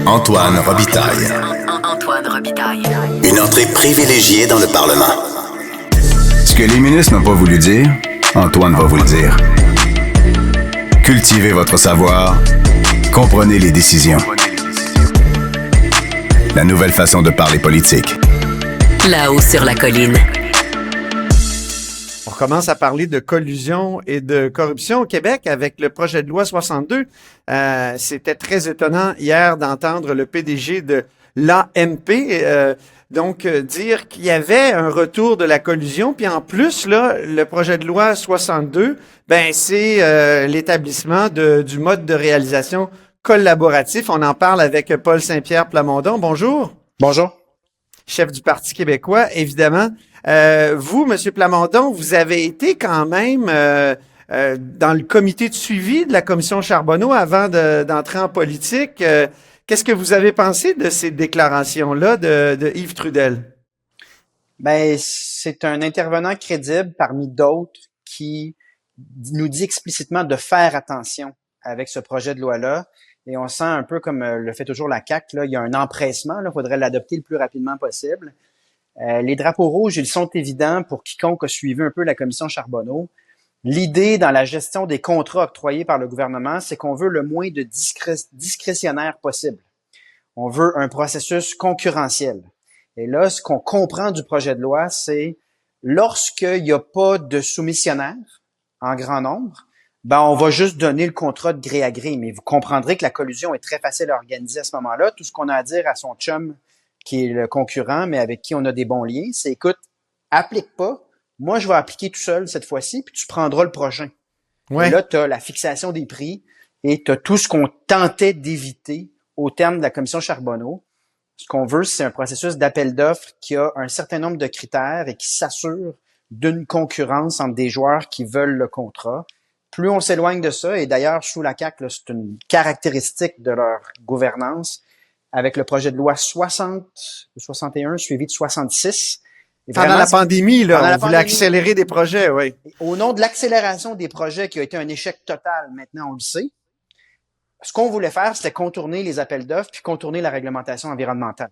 Antoine Robitaille. Antoine Robitaille. Une entrée privilégiée dans le Parlement. Ce que les ministres n'ont pas voulu dire, Antoine va vous le dire. Cultivez votre savoir. Comprenez les décisions. La nouvelle façon de parler politique. Là-haut sur la colline. On commence à parler de collusion et de corruption au Québec avec le projet de loi 62. C'était très étonnant hier d'entendre le PDG de l'AMP dire qu'il y avait un retour de la collusion. Puis en plus, là, le projet de loi 62, c'est l'établissement du mode de réalisation collaboratif. On en parle avec Paul Saint-Pierre Plamondon. Bonjour. Bonjour. Chef du Parti québécois, évidemment. Vous, M. Plamondon, vous avez été quand même dans le comité de suivi de la commission Charbonneau avant d'entrer en politique. Qu'est-ce que vous avez pensé de ces déclarations-là de Yves Trudel? C'est un intervenant crédible parmi d'autres qui nous dit explicitement de faire attention avec ce projet de loi-là. Et on sent un peu comme le fait toujours la CAQ, là, il y a un empressement, il faudrait l'adopter le plus rapidement possible. Les drapeaux rouges, ils sont évidents pour quiconque a suivi un peu la commission Charbonneau. L'idée dans la gestion des contrats octroyés par le gouvernement, c'est qu'on veut le moins de discrétionnaire possible. On veut un processus concurrentiel. Et là, ce qu'on comprend du projet de loi, c'est lorsqu'il n'y a pas de soumissionnaires en grand nombre, on va juste donner le contrat de gré à gré. Mais vous comprendrez que la collusion est très facile à organiser à ce moment-là. Tout ce qu'on a à dire à son chum, qui est le concurrent, mais avec qui on a des bons liens, c'est, écoute, applique pas. Moi, je vais appliquer tout seul cette fois-ci, puis tu prendras le prochain. Ouais. Et là, tu as la fixation des prix et tu as tout ce qu'on tentait d'éviter au terme de la commission Charbonneau. Ce qu'on veut, c'est un processus d'appel d'offres qui a un certain nombre de critères et qui s'assure d'une concurrence entre des joueurs qui veulent le contrat. Plus on s'éloigne de ça, et d'ailleurs, sous la CAQ, là, c'est une caractéristique de leur gouvernance, avec le projet de loi 61 suivi de 66. Pendant la pandémie, là, on voulait accélérer des projets, oui. Au nom de l'accélération des projets qui a été un échec total, maintenant on le sait, ce qu'on voulait faire, c'était contourner les appels d'offres puis contourner la réglementation environnementale.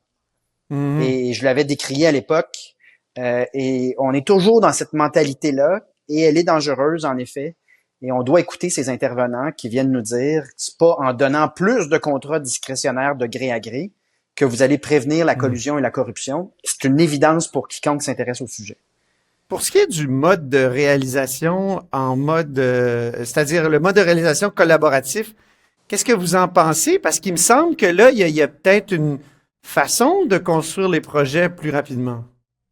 Mm-hmm. Et je l'avais décrié à l'époque, et on est toujours dans cette mentalité-là, et elle est dangereuse, en effet. Et on doit écouter ces intervenants qui viennent nous dire que c'est pas en donnant plus de contrats discrétionnaires de gré à gré que vous allez prévenir la collusion et la corruption. C'est une évidence pour quiconque s'intéresse au sujet. Pour ce qui est du mode de réalisation c'est-à-dire le mode de réalisation collaboratif, qu'est-ce que vous en pensez? Parce qu'il me semble que là, il y a peut-être une façon de construire les projets plus rapidement.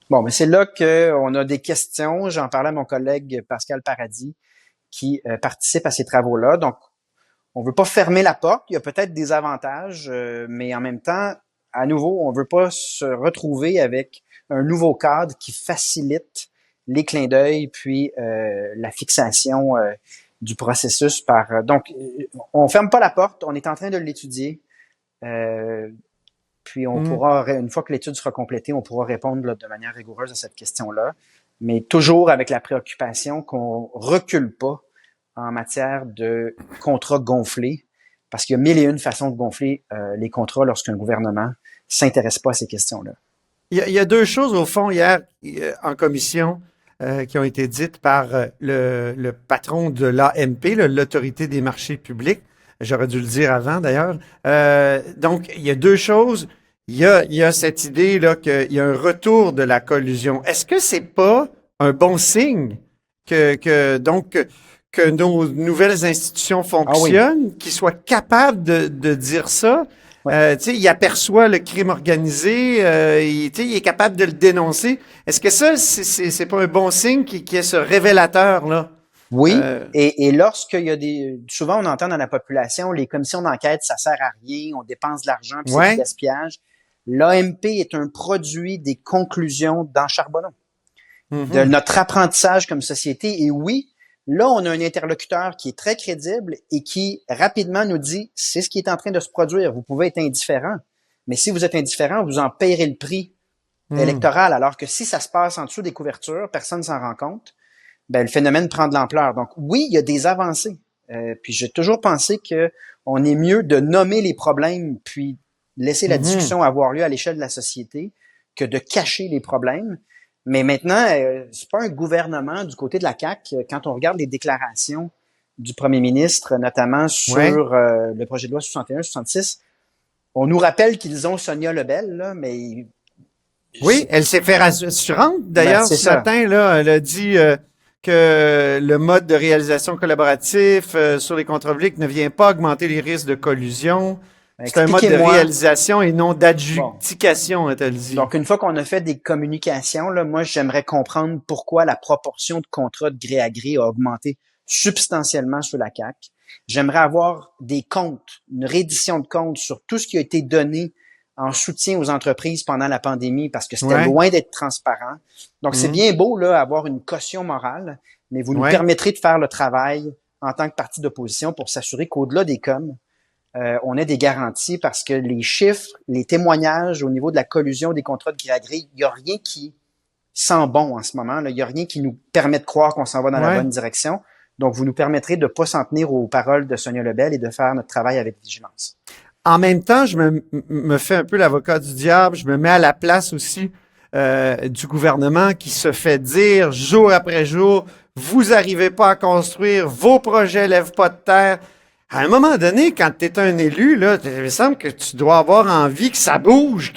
Bon, mais c'est là qu'on a des questions. J'en parlais à mon collègue Pascal Paradis, qui participe à ces travaux-là. Donc, on veut pas fermer la porte. Il y a peut-être des avantages, mais en même temps, à nouveau, on veut pas se retrouver avec un nouveau cadre qui facilite les clins d'œil puis la fixation du processus Donc, on ferme pas la porte. On est en train de l'étudier. Puis on pourra, une fois que l'étude sera complétée, on pourra répondre là, de manière rigoureuse à cette question-là. Mais toujours avec la préoccupation qu'on recule pas en matière de contrats gonflés, parce qu'il y a mille et une façons de gonfler les contrats lorsqu'un gouvernement s'intéresse pas à ces questions-là. Il y a deux choses, au fond, hier, en commission, qui ont été dites par le patron de l'AMP, l'Autorité des marchés publics. J'aurais dû le dire avant, d'ailleurs. Donc, il y a deux choses. Il y a cette idée là qu'il y a un retour de la collusion. Est-ce que c'est pas un bon signe que nos nouvelles institutions fonctionnent, qu'ils soient capables de dire ça? Ouais. Il aperçoit le crime organisé, il est capable de le dénoncer. Est-ce que ça, c'est pas un bon signe qui est ce révélateur là? Oui, et lorsqu'il y a souvent on entend dans la population, les commissions d'enquête, ça sert à rien, on dépense de l'argent, puis c'est du gaspillage. L'AMP est un produit des conclusions dans Charbonneau, de notre apprentissage comme société. Et oui, là, on a un interlocuteur qui est très crédible et qui rapidement nous dit, c'est ce qui est en train de se produire. Vous pouvez être indifférent, mais si vous êtes indifférent, vous en payerez le prix électoral. Alors que si ça se passe en dessous des couvertures, personne s'en rend compte, le phénomène prend de l'ampleur. Donc oui, il y a des avancées. Puis j'ai toujours pensé que on est mieux de nommer les problèmes puis laisser la discussion avoir lieu à l'échelle de la société que de cacher les problèmes. Mais maintenant, c'est pas un gouvernement du côté de la CAQ. Quand on regarde les déclarations du premier ministre, notamment sur le projet de loi 61-66, on nous rappelle qu'ils ont Sonia Lebel, là, mais... Oui, elle s'est fait rassurante. D'ailleurs, ce ça. matin, là, elle a dit que le mode de réalisation collaboratif sur les contrats publics ne vient pas augmenter les risques de collusion. C'est un mode de réalisation et non d'adjudication, a-t-elle dit. Donc, une fois qu'on a fait des communications, là, moi, j'aimerais comprendre pourquoi la proportion de contrats de gré à gré a augmenté substantiellement sur la CAQ. J'aimerais avoir des comptes, une reddition de comptes sur tout ce qui a été donné en soutien aux entreprises pendant la pandémie parce que c'était loin d'être transparent. Donc, c'est bien beau, là, avoir une caution morale, mais vous nous permettrez de faire le travail en tant que parti d'opposition pour s'assurer qu'au-delà des coms, on ait des garanties parce que les chiffres, les témoignages au niveau de la collusion des contrats de gré à gré, il n'y a rien qui sent bon en ce moment. Il n'y a rien qui nous permet de croire qu'on s'en va dans la bonne direction. Donc, vous nous permettrez de ne pas s'en tenir aux paroles de Sonia Lebel et de faire notre travail avec vigilance. En même temps, je me fais un peu l'avocat du diable. Je me mets à la place aussi du gouvernement qui se fait dire jour après jour, vous n'arrivez pas à construire, vos projets lèvent pas de terre. À un moment donné, quand tu es un élu, là, il me semble que tu dois avoir envie que ça bouge.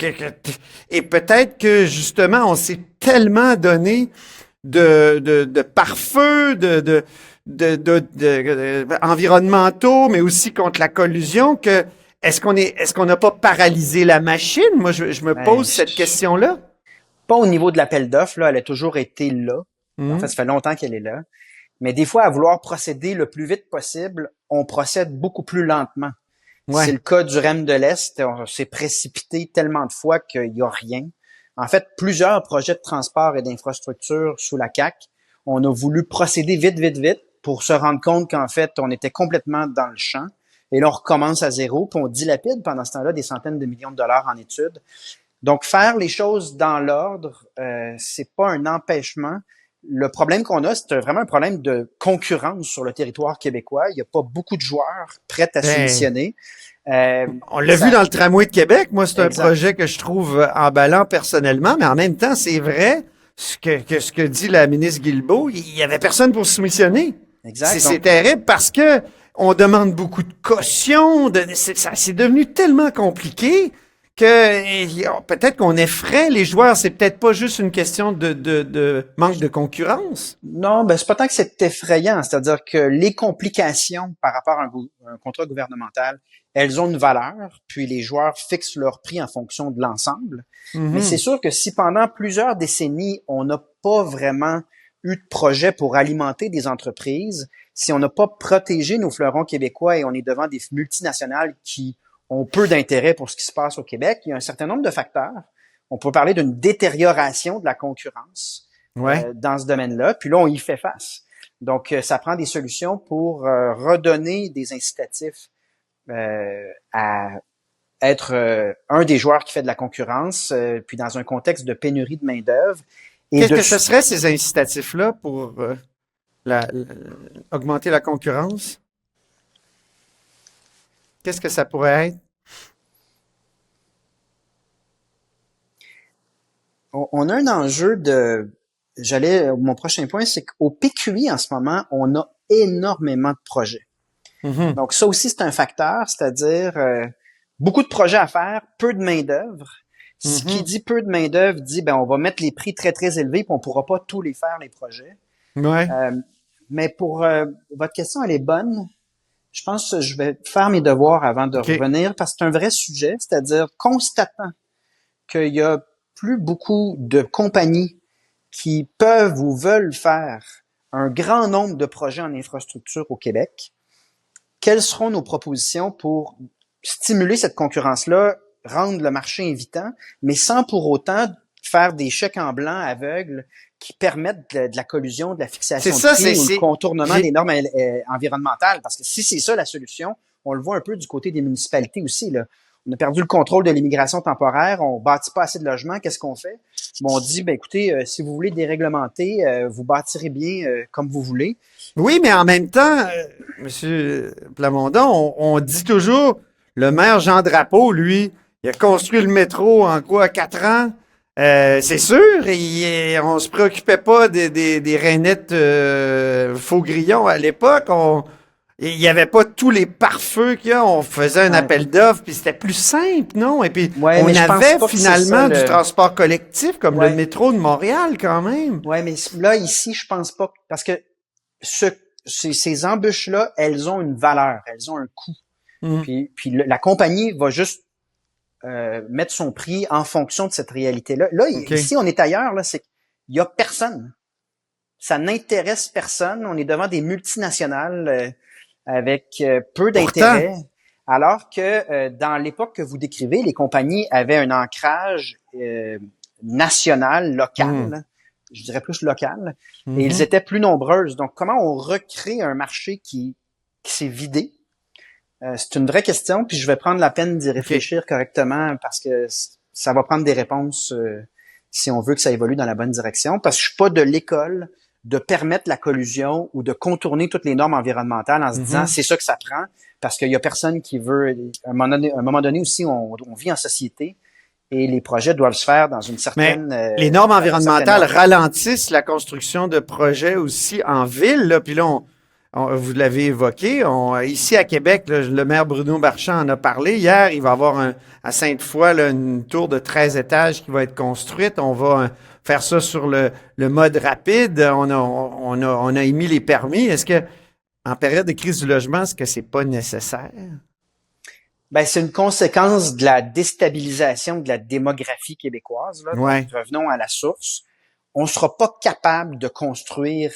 Et peut-être que, justement, on s'est tellement donné de pare-feu, environnementaux, mais aussi contre la collusion, que est-ce qu'on n'a pas paralysé la machine? Moi, je me pose cette question-là. Pas au niveau de l'appel d'offres, là, elle a toujours été là. En fait, ça fait longtemps qu'elle est là. Mais des fois, à vouloir procéder le plus vite possible, on procède beaucoup plus lentement. C'est le cas du REM de l'Est. On s'est précipité tellement de fois qu'il n'y a rien. En fait, plusieurs projets de transport et d'infrastructure sous la CAQ, on a voulu procéder vite pour se rendre compte qu'en fait, on était complètement dans le champ. Et là, on recommence à zéro, puis on dilapide pendant ce temps-là des centaines de millions de dollars en études. Donc, faire les choses dans l'ordre, c'est pas un empêchement. Le problème qu'on a, c'est vraiment un problème de concurrence sur le territoire québécois. Il n'y a pas beaucoup de joueurs prêts à soumissionner. On l'a vu dans le tramway de Québec. Moi, c'est un projet que je trouve emballant personnellement, mais en même temps, c'est vrai ce que dit la ministre Guilbeault. Il y avait personne pour soumissionner. C'est terrible parce que on demande beaucoup de caution. C'est devenu tellement compliqué que peut-être qu'on effraie les joueurs. C'est peut-être pas juste une question de manque de concurrence. Non, c'est pas tant que c'est effrayant. C'est-à-dire que les complications par rapport à un contrat gouvernemental, elles ont une valeur, puis les joueurs fixent leur prix en fonction de l'ensemble. Mais c'est sûr que si pendant plusieurs décennies, on n'a pas vraiment eu de projet pour alimenter des entreprises, si on n'a pas protégé nos fleurons québécois et on est devant des multinationales qui ont peu d'intérêt pour ce qui se passe au Québec, il y a un certain nombre de facteurs. On peut parler d'une détérioration de la concurrence dans ce domaine-là, puis là, on y fait face. Donc, ça prend des solutions pour redonner des incitatifs à être un des joueurs qui fait de la concurrence, puis dans un contexte de pénurie de main-d'œuvre. Qu'est-ce que ce serait, ces incitatifs-là, pour augmenter la concurrence? Qu'est-ce que ça pourrait être? On a un enjeu mon prochain point, c'est qu'au PQI, en ce moment, on a énormément de projets. Donc, ça aussi, c'est un facteur, c'est-à-dire beaucoup de projets à faire, peu de main-d'œuvre. Ce qui dit peu de main-d'œuvre dit, on va mettre les prix très, très élevés, puis on pourra pas tous les faire, les projets. Mais pour votre question, elle est bonne. Je pense que je vais faire mes devoirs avant de revenir parce que c'est un vrai sujet, c'est-à-dire constatant qu'il y a plus beaucoup de compagnies qui peuvent ou veulent faire un grand nombre de projets en infrastructure au Québec. Quelles seront nos propositions pour stimuler cette concurrence-là, rendre le marché invitant, mais sans pour autant faire des chèques en blanc aveugles qui permettent de la collusion, de la fixation de prix ou le contournement des normes environnementales. Parce que si c'est ça la solution, on le voit un peu du côté des municipalités aussi, là. On a perdu le contrôle de l'immigration temporaire, on bâtit pas assez de logements, qu'est-ce qu'on fait? On dit, écoutez, si vous voulez déréglementer, vous bâtirez bien comme vous voulez. Oui, mais en même temps, Monsieur Plamondon, on dit toujours, le maire Jean Drapeau, lui, il a construit le métro en quoi, 4 ans? C'est sûr, on se préoccupait pas des rainettes faux grillons à l'époque. Il n'y avait pas tous les pare-feux qu'il y a. On faisait un appel d'offres, puis c'était plus simple, non? Et puis, on avait finalement du transport collectif, comme le métro de Montréal, quand même. Ouais, mais là, ici, je pense pas. Parce que ces embûches-là, elles ont une valeur, elles ont un coût. Puis la compagnie va juste mettre son prix en fonction de cette réalité-là. Là, ici, on est ailleurs, là, c'est qu'il y a personne. Ça n'intéresse personne. On est devant des multinationales avec peu d'intérêt. Alors que dans l'époque que vous décrivez, les compagnies avaient un ancrage national, local, je dirais plus local, et ils étaient plus nombreuses. Donc, comment on recrée un marché qui s'est vidé? C'est une vraie question, puis je vais prendre la peine d'y réfléchir correctement parce que ça va prendre des réponses si on veut que ça évolue dans la bonne direction. Parce que je suis pas de l'école de permettre la collusion ou de contourner toutes les normes environnementales en se disant c'est ça que ça prend, parce qu'il y a personne qui veut. À un moment donné aussi, on vit en société et les projets doivent se faire dans une certaine. Mais les normes environnementales ralentissent la construction de projets aussi en ville. Là, puis là, vous l'avez évoqué. Ici à Québec, là, le maire Bruno Marchand en a parlé hier. Il va y avoir à Sainte-Foy là, une tour de 13 étages qui va être construite. On va faire ça sur le mode rapide. On a émis les permis. Est-ce que, en période de crise du logement, est-ce que c'est pas nécessaire? Ben, c'est une conséquence de la déstabilisation de la démographie québécoise. Là. Donc, revenons à la source. On sera pas capable de construire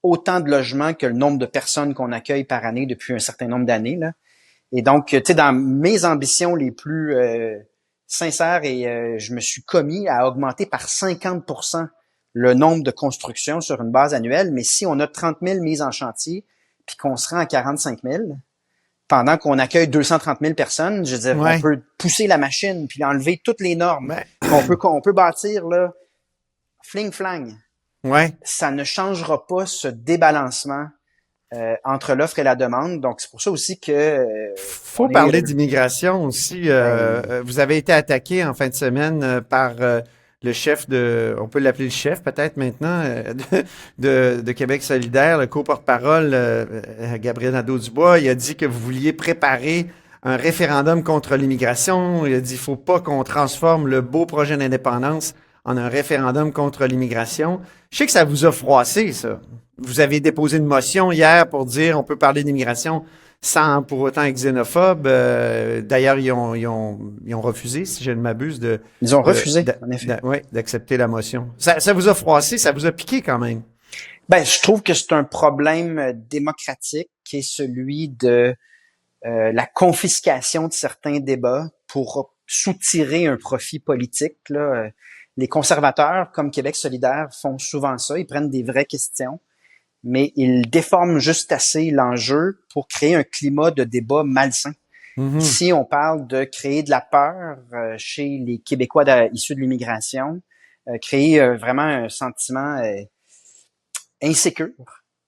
autant de logements que le nombre de personnes qu'on accueille par année depuis un certain nombre d'années, là. Et donc, tu sais, dans mes ambitions les plus sincères, je me suis commis à augmenter par 50% le nombre de constructions sur une base annuelle. Mais si on a 30 000 mises en chantier, puis qu'on se rend à 45 000, pendant qu'on accueille 230 000 personnes, je veux dire, on peut pousser la machine puis enlever toutes les normes. On peut bâtir, là, fling-flang. Ça ne changera pas ce débalancement entre l'offre et la demande. Donc, c'est pour ça aussi que... faut parler d'immigration aussi. Vous avez été attaqué en fin de semaine par le chef on peut l'appeler le chef peut-être maintenant, de Québec solidaire, le co-porte-parole Gabriel Nadeau-Dubois. Il a dit que vous vouliez préparer un référendum contre l'immigration. Il a dit qu'il ne faut pas qu'on transforme le beau projet d'indépendance en un référendum contre l'immigration. Je sais que ça vous a froissé, ça. Vous avez déposé une motion hier pour dire on peut parler d'immigration sans pour autant être xénophobe. D'ailleurs, ils ont refusé, si je ne m'abuse, Ils ont refusé, en effet. D'accepter la motion. Ça vous a froissé, ça vous a piqué quand même. Ben, je trouve que c'est un problème démocratique qui est celui de la confiscation de certains débats pour soutirer un profit politique, là. Les conservateurs, comme Québec solidaire, font souvent ça. Ils prennent des vraies questions, mais ils déforment juste assez l'enjeu pour créer un climat de débat malsain. Ici, on parle de créer de la peur chez les Québécois issus de l'immigration, créer vraiment un sentiment insécure.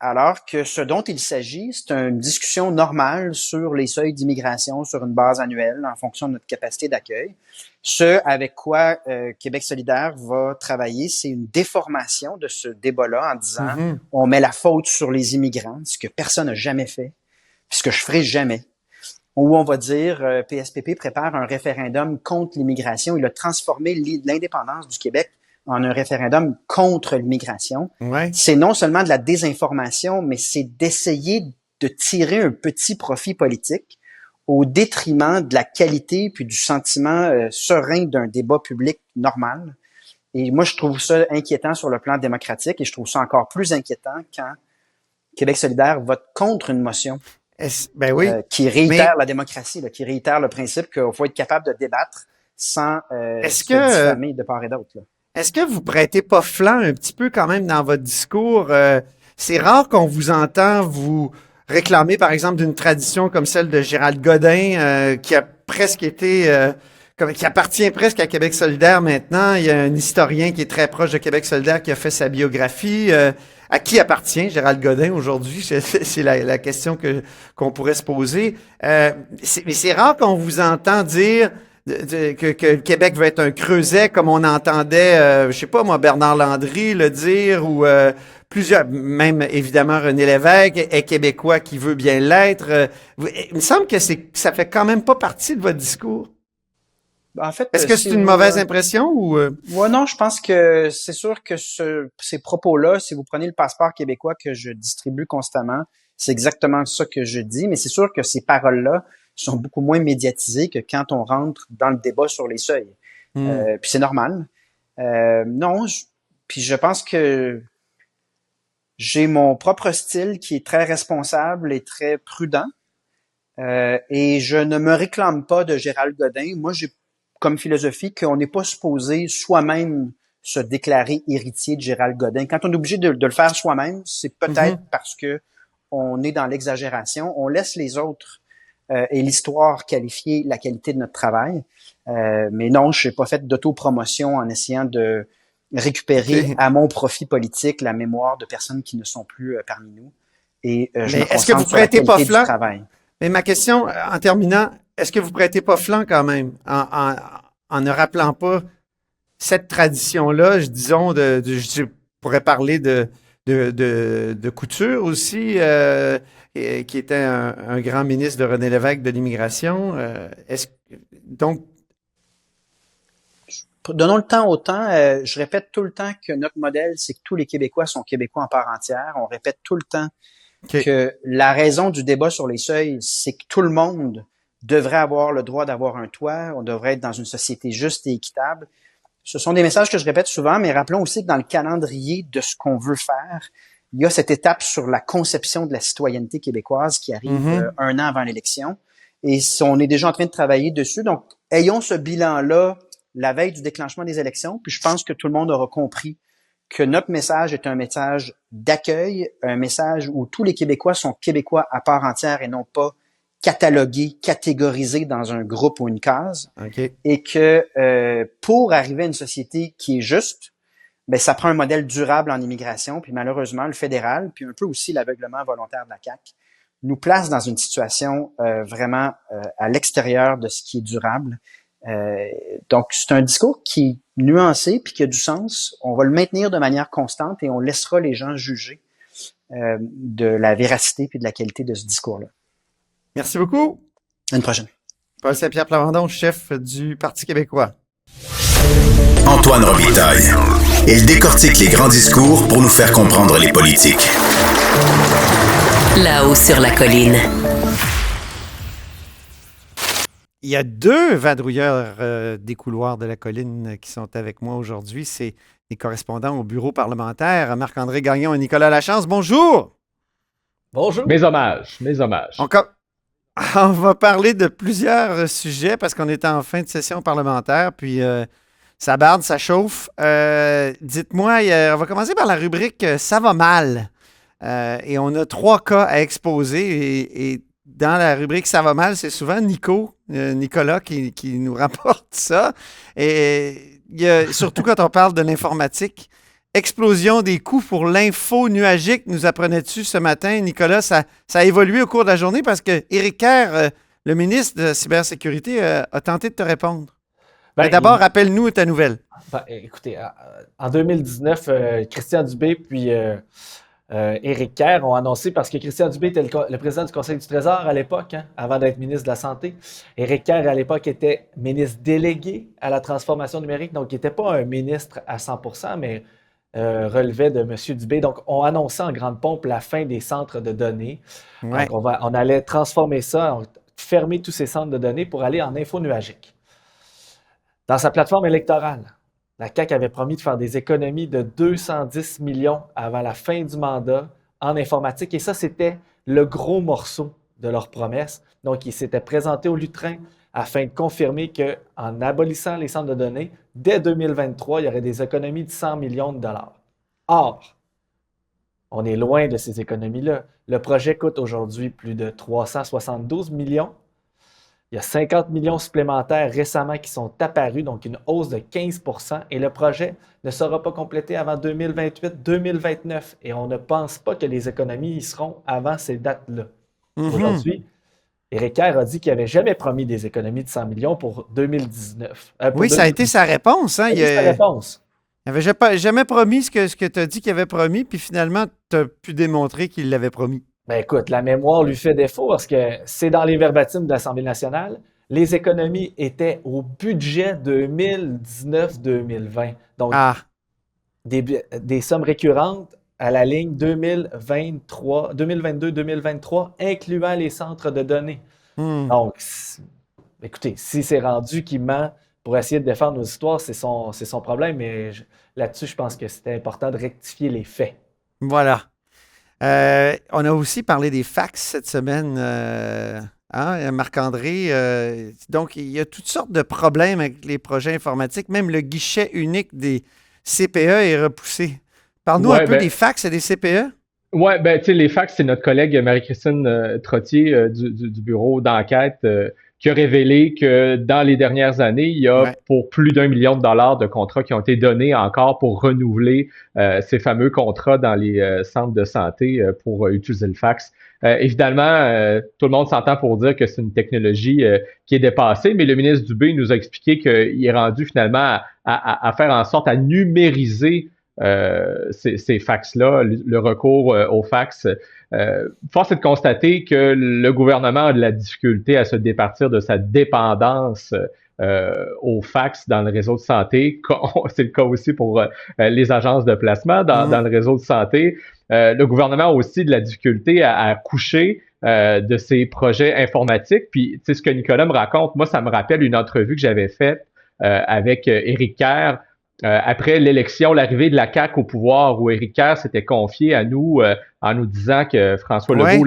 Alors que ce dont il s'agit, c'est une discussion normale sur les seuils d'immigration sur une base annuelle en fonction de notre capacité d'accueil. Ce avec quoi Québec solidaire va travailler, c'est une déformation de ce débat-là en disant on met la faute sur les immigrants, ce que personne n'a jamais fait, puis ce que je ferai jamais. Ou on va dire PSPP prépare un référendum contre l'immigration. Il a transformé l'indépendance du Québec en un référendum contre l'immigration. C'est non seulement de la désinformation, mais c'est d'essayer de tirer un petit profit politique au détriment de la qualité puis du sentiment serein d'un débat public normal. Et moi, je trouve ça inquiétant sur le plan démocratique et je trouve ça encore plus inquiétant quand Québec solidaire vote contre une motion qui réitère la démocratie, là, qui réitère le principe qu'il faut être capable de débattre sans se diffamer de part et d'autre, là. Est-ce que vous prêtez pas flanc un petit peu quand même dans votre discours? C'est rare qu'on vous entend vous réclamer, par exemple, d'une tradition comme celle de Gérald Godin, qui a presque été, qui appartient presque à Québec solidaire maintenant. Il y a un historien qui est très proche de Québec solidaire qui a fait sa biographie. À qui appartient Gérald Godin aujourd'hui? C'est la question qu'on pourrait se poser. Mais c'est rare qu'on vous entend dire que le Québec veut être un creuset, comme on entendait, je sais pas moi, Bernard Landry le dire, ou plusieurs, même évidemment René Lévesque est québécois qui veut bien l'être. Il me semble que ça fait quand même pas partie de votre discours. En fait, Est-ce que si c'est une vous, mauvaise impression ou ouais, non, je pense que c'est sûr que ces propos-là, si vous prenez le passeport québécois que je distribue constamment, c'est exactement ça que je dis, mais c'est sûr que ces paroles-là sont beaucoup moins médiatisées que quand on rentre dans le débat sur les seuils. Puis c'est normal. Non, puis je pense que j'ai mon propre style qui est très responsable et très prudent. Et je ne me réclame pas de Gérald Godin. Moi, j'ai comme philosophie qu'on n'est pas supposé soi-même se déclarer héritier de Gérald Godin. Quand on est obligé de le faire soi-même, c'est peut-être parce que on est dans l'exagération. On laisse les autres et l'histoire qualifier la qualité de notre travail. Mais non, je n'ai pas fait d'autopromotion en essayant de récupérer à mon profit politique la mémoire de personnes qui ne sont plus parmi nous. Et je me est-ce que vous concentre sur la prêtez pas qualité du flanc? travail. Mais ma question, en terminant, est-ce que vous prêtez pas flanc quand même en ne rappelant pas cette tradition-là, disons, je pourrais parler de Couture aussi, qui était un grand ministre de René Lévesque de l'immigration. Donc, Donnons le temps au temps. Je répète tout le temps que notre modèle, c'est que tous les Québécois sont Québécois en part entière. On répète tout le temps que la raison du débat sur les seuils, c'est que tout le monde devrait avoir le droit d'avoir un toit. On devrait être dans une société juste et équitable. Ce sont des messages que je répète souvent, mais rappelons aussi que dans le calendrier de ce qu'on veut faire, il y a cette étape sur la conception de la citoyenneté québécoise qui arrive un an avant l'élection. Et on est déjà en train de travailler dessus. Donc, ayons ce bilan-là la veille du déclenchement des élections, puis je pense que tout le monde aura compris que notre message est un message d'accueil, un message où tous les Québécois sont Québécois à part entière et non pas catalogués, catégorisés dans un groupe ou une case. Et que pour arriver à une société qui est juste, ben ça prend un modèle durable en immigration, puis malheureusement, le fédéral, puis un peu aussi l'aveuglement volontaire de la CAQ, nous place dans une situation vraiment à l'extérieur de ce qui est durable. Donc, c'est un discours qui est nuancé puis qui a du sens. On va le maintenir de manière constante et on laissera les gens juger de la véracité puis de la qualité de ce discours-là. Merci beaucoup. À une prochaine. Paul Saint-Pierre Plamondon, chef du Parti québécois. Antoine Robitaille. Il décortique les grands discours pour nous faire comprendre les politiques. Là-haut sur la colline. Il y a deux vadrouilleurs des couloirs de la colline qui sont avec moi aujourd'hui. C'est les correspondants au bureau parlementaire, Marc-André Gagnon et Nicolas Lachance. Bonjour! Bonjour! Mes hommages. On va parler de plusieurs sujets parce qu'on est en fin de session parlementaire, puis ça barde, ça chauffe. Dites-moi, on va commencer par la rubrique « Ça va mal ». Et on a 3 cas à exposer et dans la rubrique « Ça va mal », c'est souvent Nicolas qui nous rapporte ça. Et surtout quand on parle de l'informatique. Explosion des coûts pour l'info nuagique, nous apprenais-tu ce matin, Nicolas? Ça a évolué au cours de la journée parce que Éric Kerr, le ministre de la Cybersécurité, a tenté de te répondre. Mais d'abord, rappelle-nous ta nouvelle. Écoutez, en 2019, Christian Dubé puis Éric Kerr ont annoncé, parce que Christian Dubé était le président du Conseil du Trésor à l'époque, avant d'être ministre de la Santé. Éric Kerr, à l'époque, était ministre délégué à la transformation numérique, donc il n'était pas un ministre à 100%, mais relevait de M. Dubé. Donc, on annonçait en grande pompe la fin des centres de données. Ouais. Donc, on allait transformer ça, fermer tous ces centres de données pour aller en info nuagique. Dans sa plateforme électorale, la CAQ avait promis de faire des économies de 210 millions avant la fin du mandat en informatique. Et ça, c'était le gros morceau de leur promesse. Donc, ils s'étaient présentés au lutrin afin de confirmer qu'en abolissant les centres de données, dès 2023, il y aurait des économies de 100 millions de dollars. Or, on est loin de ces économies-là. Le projet coûte aujourd'hui plus de 372 millions. Il y a 50 millions supplémentaires récemment qui sont apparus, donc une hausse de 15 %, et le projet ne sera pas complété avant 2028-2029. Et on ne pense pas que les économies y seront avant ces dates-là. Aujourd'hui, Éric Kerr a dit qu'il n'avait jamais promis des économies de 100 millions pour 2019. Oui, ça a été sa réponse. Hein? C'est sa réponse. Il n'avait jamais promis ce que tu as dit qu'il avait promis, puis finalement, tu as pu démontrer qu'il l'avait promis. Ben écoute, la mémoire lui fait défaut parce que c'est dans les verbatims de l'Assemblée nationale. Les économies étaient au budget 2019-2020. Donc, des sommes récurrentes à la ligne 2022-2023, incluant les centres de données. Donc, écoutez, si c'est rendu qu'il ment pour essayer de défendre nos histoires, c'est son problème, mais là-dessus, je pense que c'était important de rectifier les faits. Voilà. On a aussi parlé des fax cette semaine, Marc-André. Donc, il y a toutes sortes de problèmes avec les projets informatiques. Même le guichet unique des CPE est repoussé. Parle-nous un peu des fax et des CPE. Oui, ben, tu sais, les fax, c'est notre collègue Marie-Christine Trottier du bureau d'enquête qui a révélé que dans les dernières années, il y a pour plus d'1 million de dollars de contrats qui ont été donnés encore pour renouveler ces fameux contrats dans les centres de santé pour utiliser le fax. Évidemment, tout le monde s'entend pour dire que c'est une technologie qui est dépassée, mais le ministre Dubé nous a expliqué qu'il est rendu finalement à faire en sorte à numériser ces fax-là, le recours au fax. Force est de constater que le gouvernement a de la difficulté à se départir de sa dépendance au fax dans le réseau de santé. C'est le cas aussi pour les agences de placement dans le réseau de santé. Le gouvernement a aussi de la difficulté à coucher de ses projets informatiques. Puis, tu sais, ce que Nicolas me raconte, moi, ça me rappelle une entrevue que j'avais faite avec Éric Kerr après l'élection, l'arrivée de la CAQ au pouvoir, où Éric Kerr s'était confié à nous en nous disant que François Legault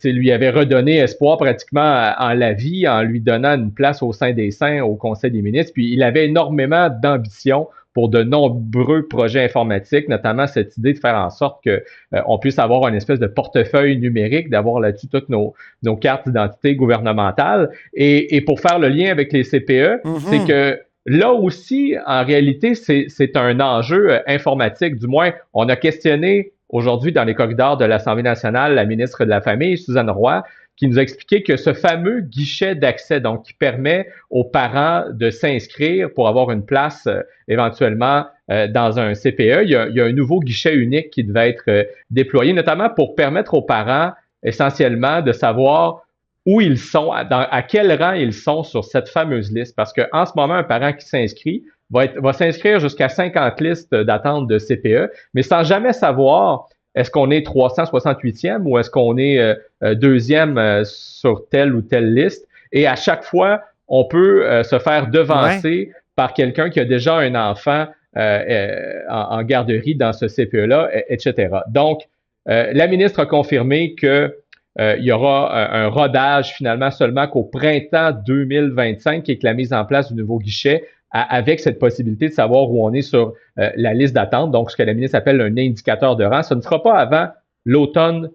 lui avait redonné espoir pratiquement en la vie, en lui donnant une place au sein des saints au Conseil des ministres. Puis il avait énormément d'ambition pour de nombreux projets informatiques, notamment cette idée de faire en sorte que on puisse avoir une espèce de portefeuille numérique, d'avoir là-dessus toutes nos cartes d'identité gouvernementales. Et pour faire le lien avec les CPE, c'est que là aussi, en réalité, c'est un enjeu informatique. Du moins, on a questionné aujourd'hui dans les corridors de l'Assemblée nationale la ministre de la Famille, Suzanne Roy, qui nous a expliqué que ce fameux guichet d'accès, donc qui permet aux parents de s'inscrire pour avoir une place éventuellement dans un CPE, il y a un nouveau guichet unique qui devait être déployé, notamment pour permettre aux parents essentiellement de savoir où ils sont, à quel rang ils sont sur cette fameuse liste. Parce qu'en ce moment, un parent qui s'inscrit va s'inscrire jusqu'à 50 listes d'attente de CPE, mais sans jamais savoir est-ce qu'on est 368e ou est-ce qu'on est deuxième sur telle ou telle liste. Et à chaque fois, on peut se faire devancer par quelqu'un qui a déjà un enfant en garderie dans ce CPE-là, etc. Donc, la ministre a confirmé que il y aura un rodage finalement seulement qu'au printemps 2025 et que la mise en place du nouveau guichet avec cette possibilité de savoir où on est sur la liste d'attente, donc ce que la ministre appelle un indicateur de rang. Ce ne sera pas avant l'automne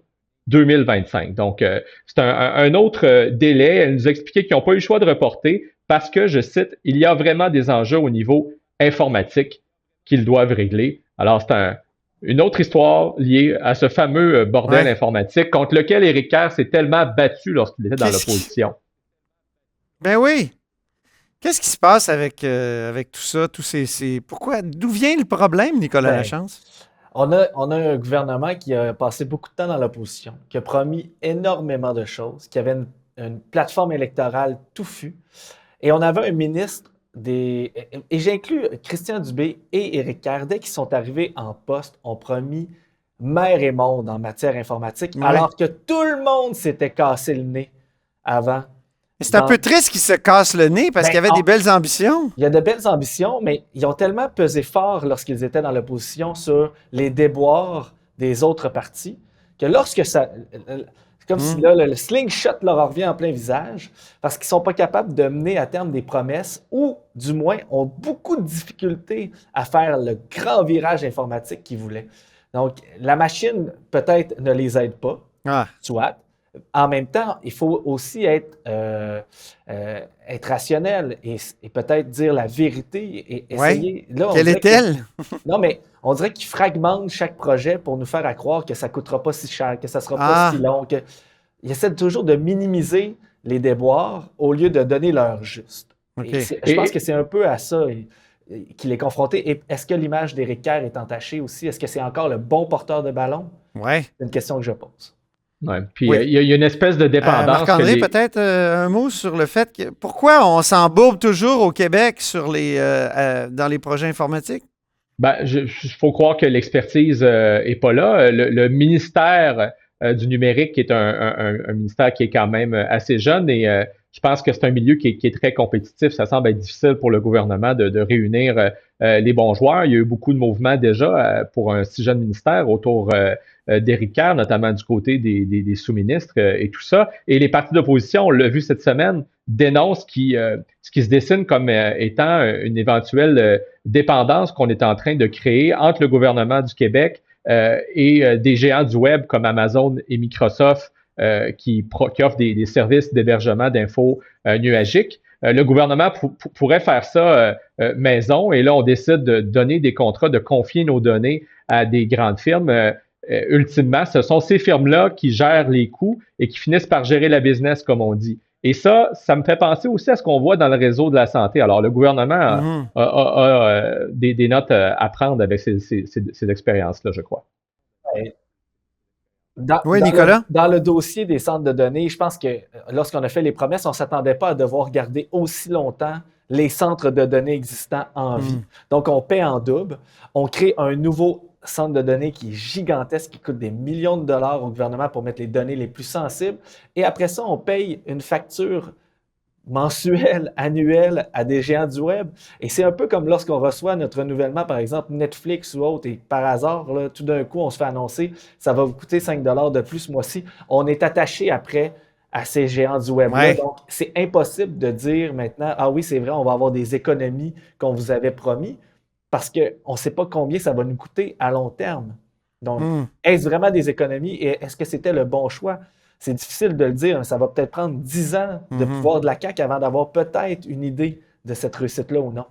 2025. Donc, c'est un autre délai. Elle nous a expliqué qu'ils n'ont pas eu le choix de reporter parce que, je cite, il y a vraiment des enjeux au niveau informatique qu'ils doivent régler. Alors, c'est une autre histoire liée à ce fameux bordel informatique contre lequel Éric Kerr s'est tellement battu lorsqu'il était dans l'opposition. Ben oui. Qu'est-ce qui se passe avec tout ça, d'où vient le problème, Nicolas Lachance? On a un gouvernement qui a passé beaucoup de temps dans l'opposition, qui a promis énormément de choses, qui avait une plateforme électorale touffue, et on avait un ministre et j'inclus Christian Dubé et Éric Kerr, dès qu'ils sont arrivés en poste, ont promis mer et monde en matière informatique, alors que tout le monde s'était cassé le nez avant. C'est un peu triste qu'ils se cassent le nez parce qu'il y avait des belles ambitions. Il y a de belles ambitions, mais ils ont tellement pesé fort lorsqu'ils étaient dans l'opposition sur les déboires des autres partis que lorsque ça... C'est comme si là, le slingshot leur revient en plein visage parce qu'ils ne sont pas capables de mener à terme des promesses ou, du moins, ont beaucoup de difficultés à faire le grand virage informatique qu'ils voulaient. Donc, la machine, peut-être, ne les aide pas, soit. En même temps, il faut aussi être rationnel et peut-être dire la vérité et essayer... Là, quelle est-elle? Non, mais on dirait qu'ils fragmentent chaque projet pour nous faire croire que ça ne coûtera pas si cher, que ça ne sera pas si long. ils essaient toujours de minimiser les déboires au lieu de donner leur juste. Okay. Je pense que c'est un peu à ça qu'il est confronté. Et est-ce que l'image d'Éric Kerr est entachée aussi? Est-ce que c'est encore le bon porteur de ballon? Ouais. C'est une question que je pose. Ouais. Puis il y a une espèce de dépendance. Marc-André, peut-être un mot sur le fait que pourquoi on s'embourbe toujours au Québec sur dans les projets informatiques? Il faut croire que l'expertise est pas là. Le ministère du numérique qui est un ministère qui est quand même assez jeune et je pense que c'est un milieu qui est très compétitif. Ça semble être difficile pour le gouvernement de réunir les bons joueurs. Il y a eu beaucoup de mouvements déjà pour un si jeune ministère autour d'Éric Kerr, notamment du côté des sous-ministres et tout ça. Et les partis d'opposition, on l'a vu cette semaine, dénoncent ce qui se dessine comme étant une éventuelle dépendance qu'on est en train de créer entre le gouvernement du Québec et des géants du web comme Amazon et Microsoft qui offrent des services d'hébergement d'infos nuagiques. Le gouvernement pourrait faire ça maison et là, on décide de donner des contrats, de confier nos données à des grandes firmes. Ultimement, ce sont ces firmes-là qui gèrent les coûts et qui finissent par gérer la business, comme on dit. Et ça me fait penser aussi à ce qu'on voit dans le réseau de la santé. Alors, le gouvernement a des notes à prendre avec ces expériences-là, je crois. Nicolas? Dans le dossier des centres de données, je pense que lorsqu'on a fait les promesses, on ne s'attendait pas à devoir garder aussi longtemps les centres de données existants en vie. Donc, on paie en double. On crée un nouveau centre de données qui est gigantesque, qui coûte des millions de dollars au gouvernement pour mettre les données les plus sensibles. Et après ça, on paye une facture mensuelle, annuelle à des géants du web. Et c'est un peu comme lorsqu'on reçoit notre renouvellement, par exemple Netflix ou autre, et par hasard, là, tout d'un coup, on se fait annoncer, ça va vous coûter 5 $ de plus ce mois-ci. On est attaché après à ces géants du web. Ouais. Donc, c'est impossible de dire maintenant, ah oui, c'est vrai, on va avoir des économies qu'on vous avait promis, parce qu'on ne sait pas combien ça va nous coûter à long terme. Donc, est-ce vraiment des économies et est-ce que c'était le bon choix? C'est difficile de le dire. Ça va peut-être prendre 10 ans de pouvoir de la CAQ avant d'avoir peut-être une idée de cette réussite-là ou non.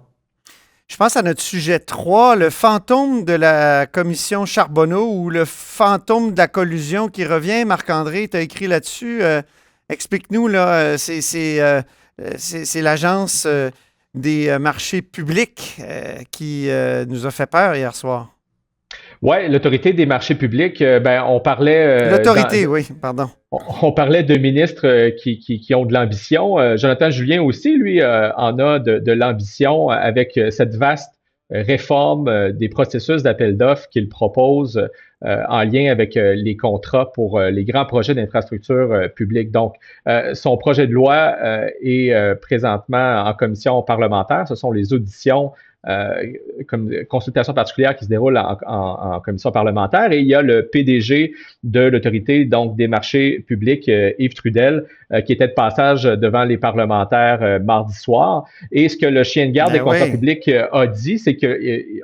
Je pense à notre sujet 3, le fantôme de la commission Charbonneau ou le fantôme de la collusion qui revient. Marc-André, tu as écrit là-dessus. Explique-nous, là, c'est l'agence des marchés publics qui nous a fait peur hier soir. Oui, l'autorité des marchés publics, on parlait... On parlait de ministres qui ont de l'ambition. Jonathan Julien aussi, lui, en a de l'ambition avec cette vaste réforme des processus d'appel d'offres qu'il propose en lien avec les contrats pour les grands projets d'infrastructure publique. Donc, son projet de loi est présentement en commission parlementaire. Ce sont les auditions comme consultation particulière qui se déroule en commission parlementaire et il y a le PDG de l'autorité donc des marchés publics, Yves Trudel, qui était de passage devant les parlementaires mardi soir. Et ce que le chien de garde des contrats publics a dit, c'est que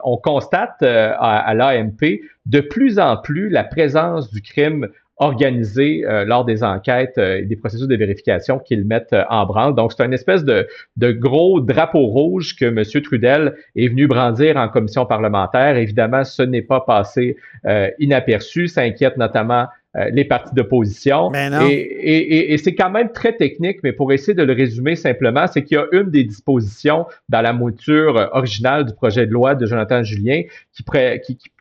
on constate à l'AMP de plus en plus la présence du crime organisé lors des enquêtes et des processus de vérification qu'ils mettent en branle. Donc, c'est une espèce de gros drapeau rouge que M. Trudel est venu brandir en commission parlementaire. Évidemment, ce n'est pas passé inaperçu. Ça inquiète notamment les partis d'opposition. Et c'est quand même très technique, mais pour essayer de le résumer simplement, c'est qu'il y a une des dispositions dans la mouture originale du projet de loi de Jonathan Julien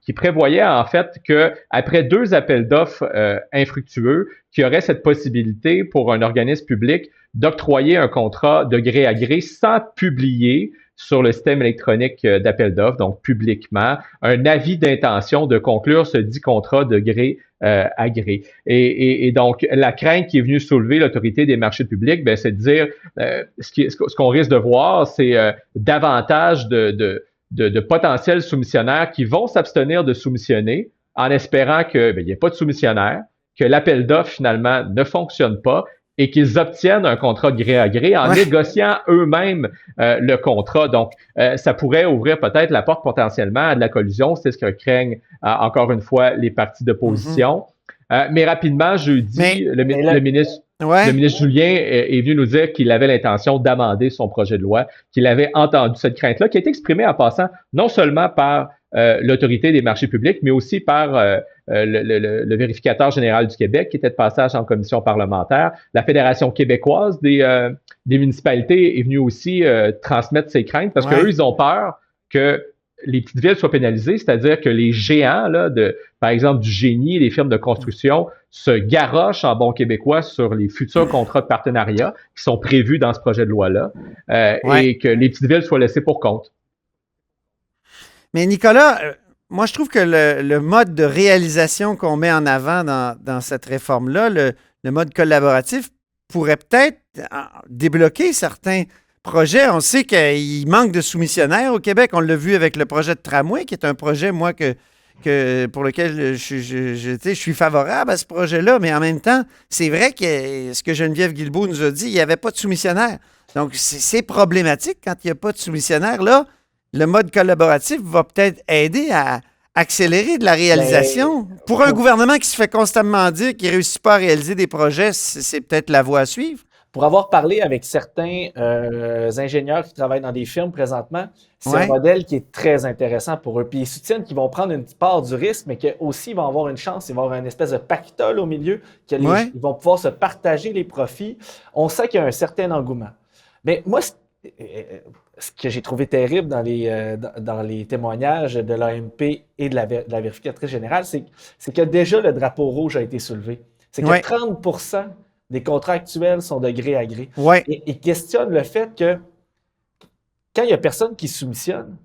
qui prévoyait en fait que après 2 appels d'offres infructueux, qu'il y aurait cette possibilité pour un organisme public d'octroyer un contrat de gré à gré sans publier sur le système électronique d'appel d'offres, donc publiquement, un avis d'intention de conclure ce dit contrat de gré à gré. Et donc, la crainte qui est venue soulever l'autorité des marchés publics, c'est de dire ce qu'on risque de voir, c'est davantage de potentiels soumissionnaires qui vont s'abstenir de soumissionner en espérant qu'il n'y ait pas de soumissionnaire, que l'appel d'offres finalement ne fonctionne pas et qu'ils obtiennent un contrat de gré à gré en négociant eux-mêmes le contrat. Donc, ça pourrait ouvrir peut-être la porte potentiellement à de la collusion. C'est ce que craignent encore une fois les partis d'opposition. Mais rapidement, jeudi, le ministre Julien est venu nous dire qu'il avait l'intention d'amender son projet de loi, qu'il avait entendu cette crainte-là, qui a été exprimée en passant non seulement par l'Autorité des marchés publics, mais aussi par le vérificateur général du Québec qui était de passage en commission parlementaire. La Fédération québécoise des municipalités est venue aussi transmettre ses craintes parce qu'eux, ils ont peur que les petites villes soient pénalisées, c'est-à-dire que les géants, là, par exemple du génie, les firmes de construction, se garochent en bon québécois sur les futurs contrats de partenariat qui sont prévus dans ce projet de loi-là, et que les petites villes soient laissées pour compte. Mais Nicolas, moi je trouve que le mode de réalisation qu'on met en avant dans cette réforme-là, le mode collaboratif, pourrait peut-être débloquer certains projets. On sait qu'il manque de soumissionnaires au Québec. On l'a vu avec le projet de tramway, qui est un projet, moi, pour lequel je suis favorable à ce projet-là. Mais en même temps, c'est vrai que ce que Geneviève Guilbeault nous a dit, il n'y avait pas de soumissionnaires. Donc, c'est problématique quand il n'y a pas de soumissionnaires. Là, le mode collaboratif va peut-être aider à accélérer de la réalisation. Pour un gouvernement qui se fait constamment dire qu'il ne réussit pas à réaliser des projets, c'est peut-être la voie à suivre. Pour avoir parlé avec certains ingénieurs qui travaillent dans des firmes présentement, c'est un modèle qui est très intéressant pour eux. Puis ils soutiennent qu'ils vont prendre une part du risque, mais qu'aussi ils vont avoir une chance, ils vont avoir une espèce de pactole au milieu, ils vont pouvoir se partager les profits. On sent qu'il y a un certain engouement. Mais moi, ce que j'ai trouvé terrible dans les témoignages de l'AMP et de la vérificatrice générale, c'est que déjà le drapeau rouge a été soulevé. C'est que 30% des contrats actuels sont de gré à gré. Et ils questionnent le fait que quand il n'y a personne qui soumissionne,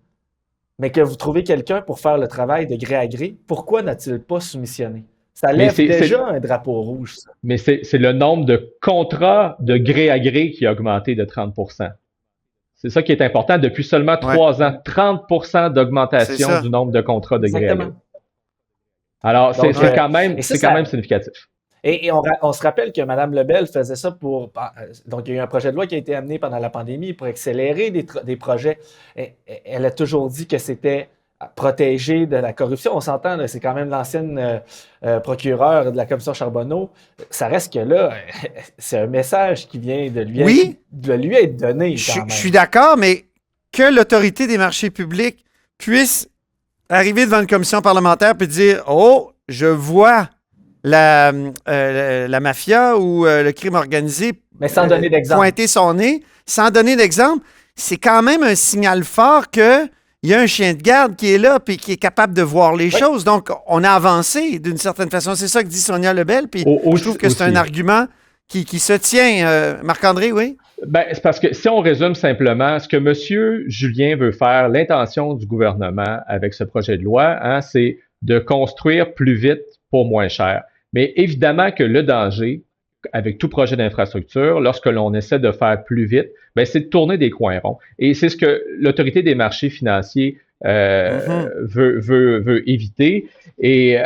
mais que vous trouvez quelqu'un pour faire le travail de gré à gré, pourquoi n'a-t-il pas soumissionné? Ça lève déjà un drapeau rouge, ça. Mais c'est le nombre de contrats de gré à gré qui a augmenté de 30%. C'est ça qui est important. Depuis seulement 3 ans, 30% d'augmentation du nombre de contrats de gré à gré. Alors, c'est quand même significatif. Et on se rappelle que Mme Lebel faisait ça pour... Donc, il y a eu un projet de loi qui a été amené pendant la pandémie pour accélérer des projets. Elle a toujours dit que c'était protéger de la corruption. On s'entend, là, c'est quand même l'ancienne procureure de la commission Charbonneau. Ça reste que là, c'est un message qui vient de lui être donné. Je suis d'accord, mais que l'Autorité des marchés publics puisse arriver devant une commission parlementaire et dire « Oh, je vois la mafia ou le crime organisé mais sans donner d'exemple. Pointer son nez, sans donner d'exemple, c'est quand même un signal fort qu'il y a un chien de garde qui est là et qui est capable de voir les choses. Donc, on a avancé d'une certaine façon. C'est ça que dit Sonia Lebel. Puis je trouve que c'est un argument qui se tient. Marc-André, oui? Ben, c'est parce que si on résume simplement, ce que M. Julien veut faire, l'intention du gouvernement avec ce projet de loi, c'est de construire plus vite pour moins cher. Mais évidemment que le danger, avec tout projet d'infrastructure, lorsque l'on essaie de faire plus vite, ben, c'est de tourner des coins ronds. Et c'est ce que l'Autorité des marchés financiers veut éviter, et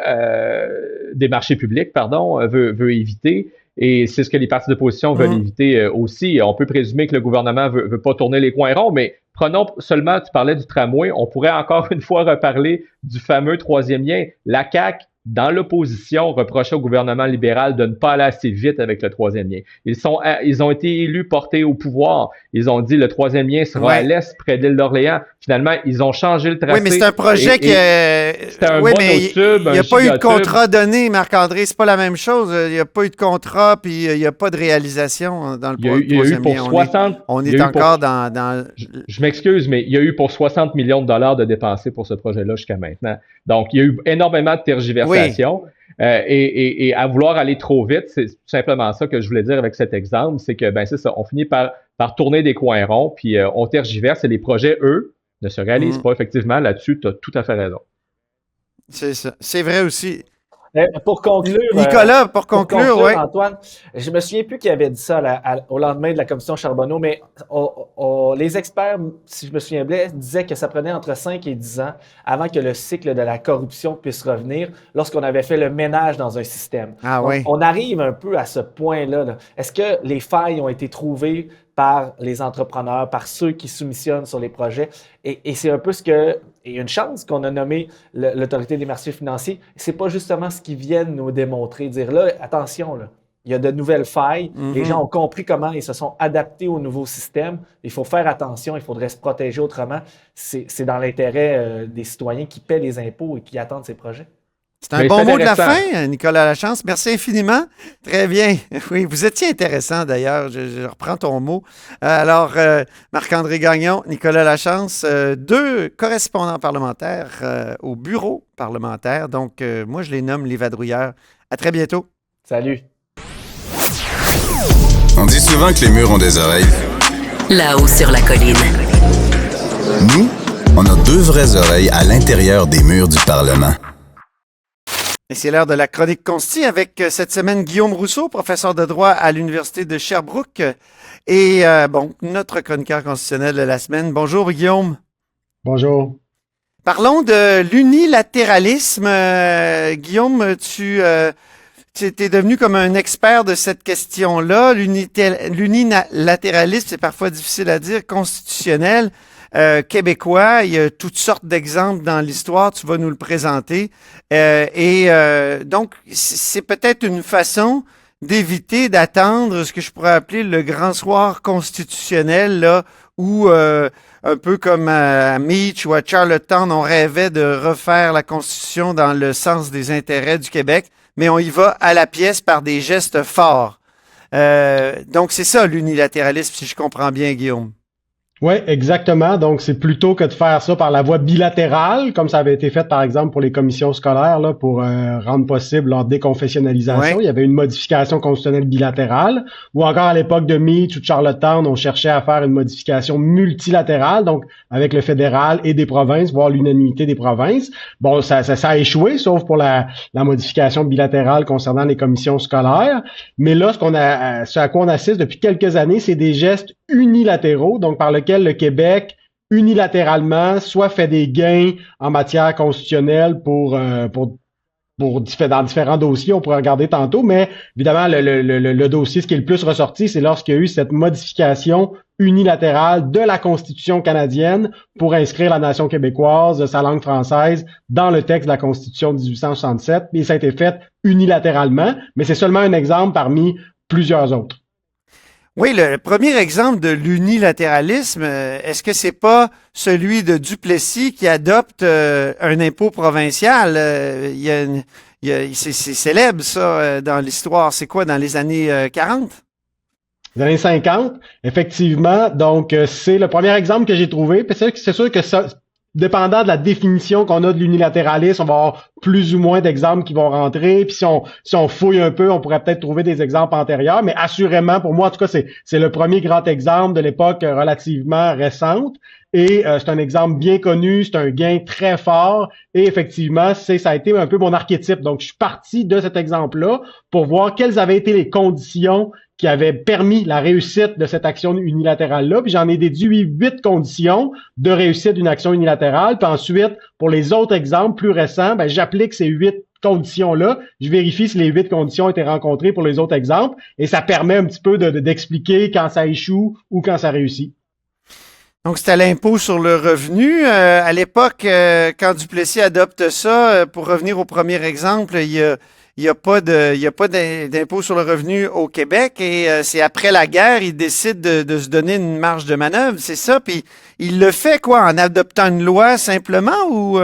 des marchés publics, pardon, veut éviter. Et c'est ce que les partis d'opposition veulent éviter aussi. On peut présumer que le gouvernement veut pas tourner les coins ronds, mais prenons seulement, tu parlais du tramway, on pourrait encore une fois reparler du fameux troisième lien. La CAQ, dans l'opposition, reprochait au gouvernement libéral de ne pas aller assez vite avec le troisième lien. Ils ont été élus, portés au pouvoir. Ils ont dit le troisième lien sera à l'est, près de l'île d'Orléans. Finalement, ils ont changé le tracé. Oui, mais c'est un projet qui... C'était un monotube, il n'y a pas eu de contrat donné, Marc-André. C'est pas la même chose. Il n'y a pas eu de contrat, puis il n'y a pas de réalisation dans le troisième lien. On est encore dans... Je m'excuse, mais il y a eu pour 60 millions de dollars de dépensés pour ce projet-là jusqu'à maintenant. Donc, il y a eu énormément de tergiversations. Et à vouloir aller trop vite, c'est simplement ça que je voulais dire avec cet exemple, c'est que c'est ça, on finit par tourner des coins ronds, puis on tergiverse, et les projets, eux, ne se réalisent pas effectivement. Là-dessus, tu as tout à fait raison. C'est ça. C'est vrai aussi. Pour conclure, Nicolas, pour conclure, oui. Antoine, je me souviens plus qui avait dit ça au lendemain de la commission Charbonneau, mais les experts, si je me souviens bien, disaient que ça prenait entre 5 et 10 ans avant que le cycle de la corruption puisse revenir lorsqu'on avait fait le ménage dans un système. On arrive un peu à ce point-là. Là. Est-ce que les failles ont été trouvées par les entrepreneurs, par ceux qui soumissionnent sur les projets? Et c'est un peu et une chance qu'on a nommé l'Autorité des marchés financiers. C'est pas justement ce qu'ils viennent nous démontrer, dire là, attention, là, Il y a de nouvelles failles. Mhm. Les gens ont compris comment ils se sont adaptés au nouveau système. Il faut faire attention. Il faudrait se protéger autrement. C'est dans l'intérêt des citoyens qui paient les impôts et qui attendent ces projets. C'est un Mais bon c'est mot de la intéressant. fin, Nicolas Lachance. Merci infiniment. Très bien. Oui, vous étiez intéressant d'ailleurs. Je reprends ton mot. Alors, Marc-André Gagnon, Nicolas Lachance, deux correspondants parlementaires au bureau parlementaire. Donc, moi, je les nomme les vadrouilleurs. À très bientôt. Salut. On dit souvent que les murs ont des oreilles. Là-haut sur la colline. Nous, on a deux vraies oreilles à l'intérieur des murs du Parlement. Et c'est l'heure de la chronique consti avec cette semaine Guillaume Rousseau, professeur de droit à l'Université de Sherbrooke. Et notre chroniqueur constitutionnel de la semaine. Bonjour Guillaume. Bonjour. Parlons de l'unilatéralisme. Guillaume, tu es devenu comme un expert de cette question-là. L'unilatéralisme, c'est parfois difficile à dire, constitutionnel. Québécois, il y a toutes sortes d'exemples dans l'histoire, tu vas nous le présenter. Donc, c'est peut-être une façon d'éviter d'attendre ce que je pourrais appeler le grand soir constitutionnel, là, où un peu comme à Meach ou à Charlottetown, on rêvait de refaire la Constitution dans le sens des intérêts du Québec, mais on y va à la pièce par des gestes forts. Donc, c'est ça l'unilatéralisme, si je comprends bien, Guillaume. Oui, exactement. Donc, c'est plutôt que de faire ça par la voie bilatérale, comme ça avait été fait, par exemple, pour les commissions scolaires, là, pour rendre possible leur déconfessionnalisation. Ouais. Il y avait une modification constitutionnelle bilatérale. Ou encore, à l'époque de Meach ou de Charlottetown, on cherchait à faire une modification multilatérale, donc avec le fédéral et des provinces, voire l'unanimité des provinces. Bon, ça a échoué, sauf pour la modification bilatérale concernant les commissions scolaires. Mais là, ce à quoi on assiste depuis quelques années, c'est des gestes unilatéraux, donc par lequel le Québec unilatéralement soit fait des gains en matière constitutionnelle dans différents dossiers, on pourrait regarder tantôt, mais évidemment, le dossier, ce qui est le plus ressorti, c'est lorsqu'il y a eu cette modification unilatérale de la Constitution canadienne pour inscrire la nation québécoise, sa langue française, dans le texte de la Constitution de 1867, et ça a été fait unilatéralement, mais c'est seulement un exemple parmi plusieurs autres. Oui, le premier exemple de l'unilatéralisme, est-ce que c'est pas celui de Duplessis qui adopte un impôt provincial? C'est célèbre, ça, dans l'histoire. C'est quoi, dans les années 40? Les années 50, effectivement. Donc, c'est le premier exemple que j'ai trouvé. Puis c'est sûr que ça, dépendant de la définition qu'on a de l'unilatéralisme, on va avoir plus ou moins d'exemples qui vont rentrer. Puis si on fouille un peu, on pourrait peut-être trouver des exemples antérieurs. Mais assurément, pour moi, en tout cas, c'est le premier grand exemple de l'époque relativement récente. Et c'est un exemple bien connu, c'est un gain très fort. Et effectivement, ça a été un peu mon archétype. Donc, je suis parti de cet exemple-là pour voir quelles avaient été les conditions qui avaient permis la réussite de cette action unilatérale-là. Puis j'en ai déduit 8 conditions de réussite d'une action unilatérale. Puis ensuite, pour les autres exemples plus récents, j'applique ces 8 conditions-là. Je vérifie si les 8 conditions ont été rencontrées pour les autres exemples. Et ça permet un petit peu d'expliquer quand ça échoue ou quand ça réussit. Donc, c'était l'impôt sur le revenu. À l'époque, quand Duplessis adopte ça, pour revenir au premier exemple, il y a pas d'impôt sur le revenu au Québec et c'est après la guerre, il décide de se donner une marge de manœuvre, c'est ça? Puis il le fait quoi, en adoptant une loi simplement ou...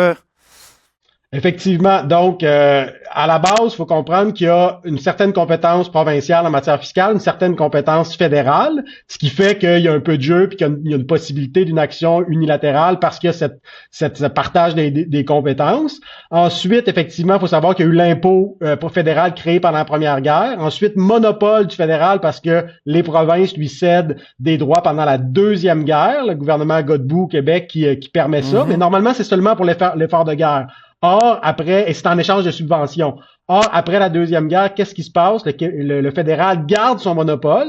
Effectivement. Donc, à la base, il faut comprendre qu'il y a une certaine compétence provinciale en matière fiscale, une certaine compétence fédérale, ce qui fait qu'il y a un peu de jeu puis qu'il y a une possibilité d'une action unilatérale parce qu'il y a ce partage des compétences. Ensuite, effectivement, il faut savoir qu'il y a eu l'impôt fédéral créé pendant la Première Guerre. Ensuite, monopole du fédéral parce que les provinces lui cèdent des droits pendant la Deuxième Guerre, le gouvernement Godbout au Québec qui permet ça. Mais normalement, c'est seulement pour l'effort de guerre. Or, après, et c'est en échange de subventions. Or, après la Deuxième Guerre, qu'est-ce qui se passe? Le fédéral garde son monopole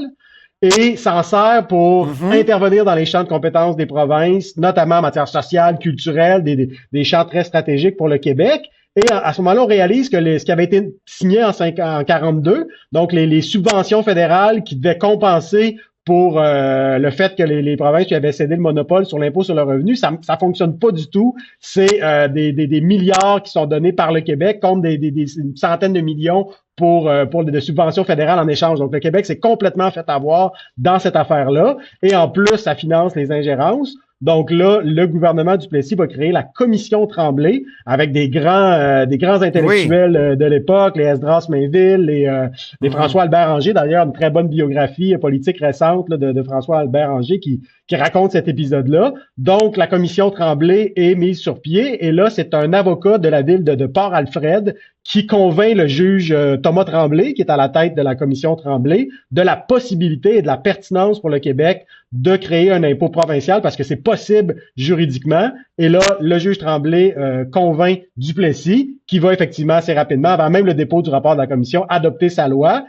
et s'en sert pour intervenir dans les champs de compétences des provinces, notamment en matière sociale, culturelle, des champs très stratégiques pour le Québec. Et à ce moment-là, on réalise que ce qui avait été signé en 42, donc les subventions fédérales qui devaient compenser pour le fait que les provinces qui avaient cédé le monopole sur l'impôt sur le revenu, ça fonctionne pas du tout. C'est des milliards qui sont donnés par le Québec contre une centaine de millions pour de subventions fédérales en échange. Donc, le Québec s'est complètement fait avoir dans cette affaire-là. Et en plus, ça finance les ingérences. Donc là, le gouvernement Duplessis va créer la commission Tremblay avec des grands intellectuels de l'époque, les Esdras Mainville, les François-Albert Angers. D'ailleurs, une très bonne biographie politique récente là, de François-Albert Angers qui raconte cet épisode-là. Donc, la commission Tremblay est mise sur pied. Et là, c'est un avocat de la ville de Port-Alfred qui convainc le juge Thomas Tremblay, qui est à la tête de la commission Tremblay, de la possibilité et de la pertinence pour le Québec de créer un impôt provincial parce que c'est possible juridiquement. Et là, le juge Tremblay convainc Duplessis, qui va effectivement assez rapidement, avant même le dépôt du rapport de la commission, adopter sa loi.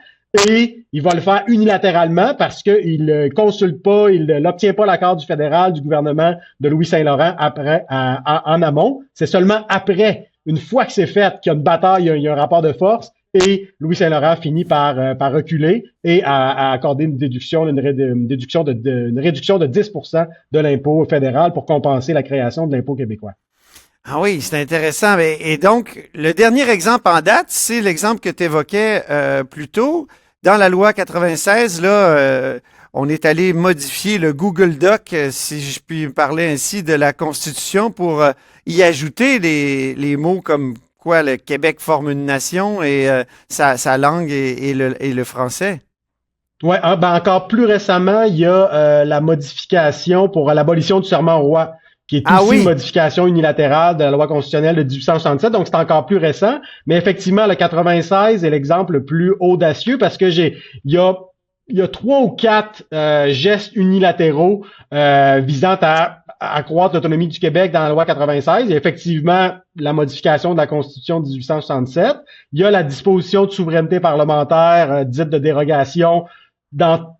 Et il va le faire unilatéralement parce qu'il ne consulte pas, il n'obtient pas l'accord du fédéral, du gouvernement de Louis Saint-Laurent après, en amont. C'est seulement après, une fois que c'est fait, qu'il y a une bataille, il y a un rapport de force. Et Louis Saint-Laurent finit par reculer et à accorder une réduction de 10% de l'impôt fédéral pour compenser la création de l'impôt québécois. Ah oui, c'est intéressant. Et donc, le dernier exemple en date, c'est l'exemple que tu évoquais plus tôt. Dans la loi 96, là, on est allé modifier le Google Doc, si je puis parler ainsi, de la Constitution pour y ajouter les mots comme quoi le Québec forme une nation et sa langue et le français. Ouais, encore plus récemment, il y a la modification pour l'abolition du serment au roi, qui est aussi une modification unilatérale de la loi constitutionnelle de 1867, donc c'est encore plus récent. Mais effectivement, le 96 est l'exemple le plus audacieux parce que il y a 3 ou 4 gestes unilatéraux visant à accroître l'autonomie du Québec dans la loi 96. Il y a effectivement la modification de la Constitution de 1867. Il y a la disposition de souveraineté parlementaire dite de dérogation dans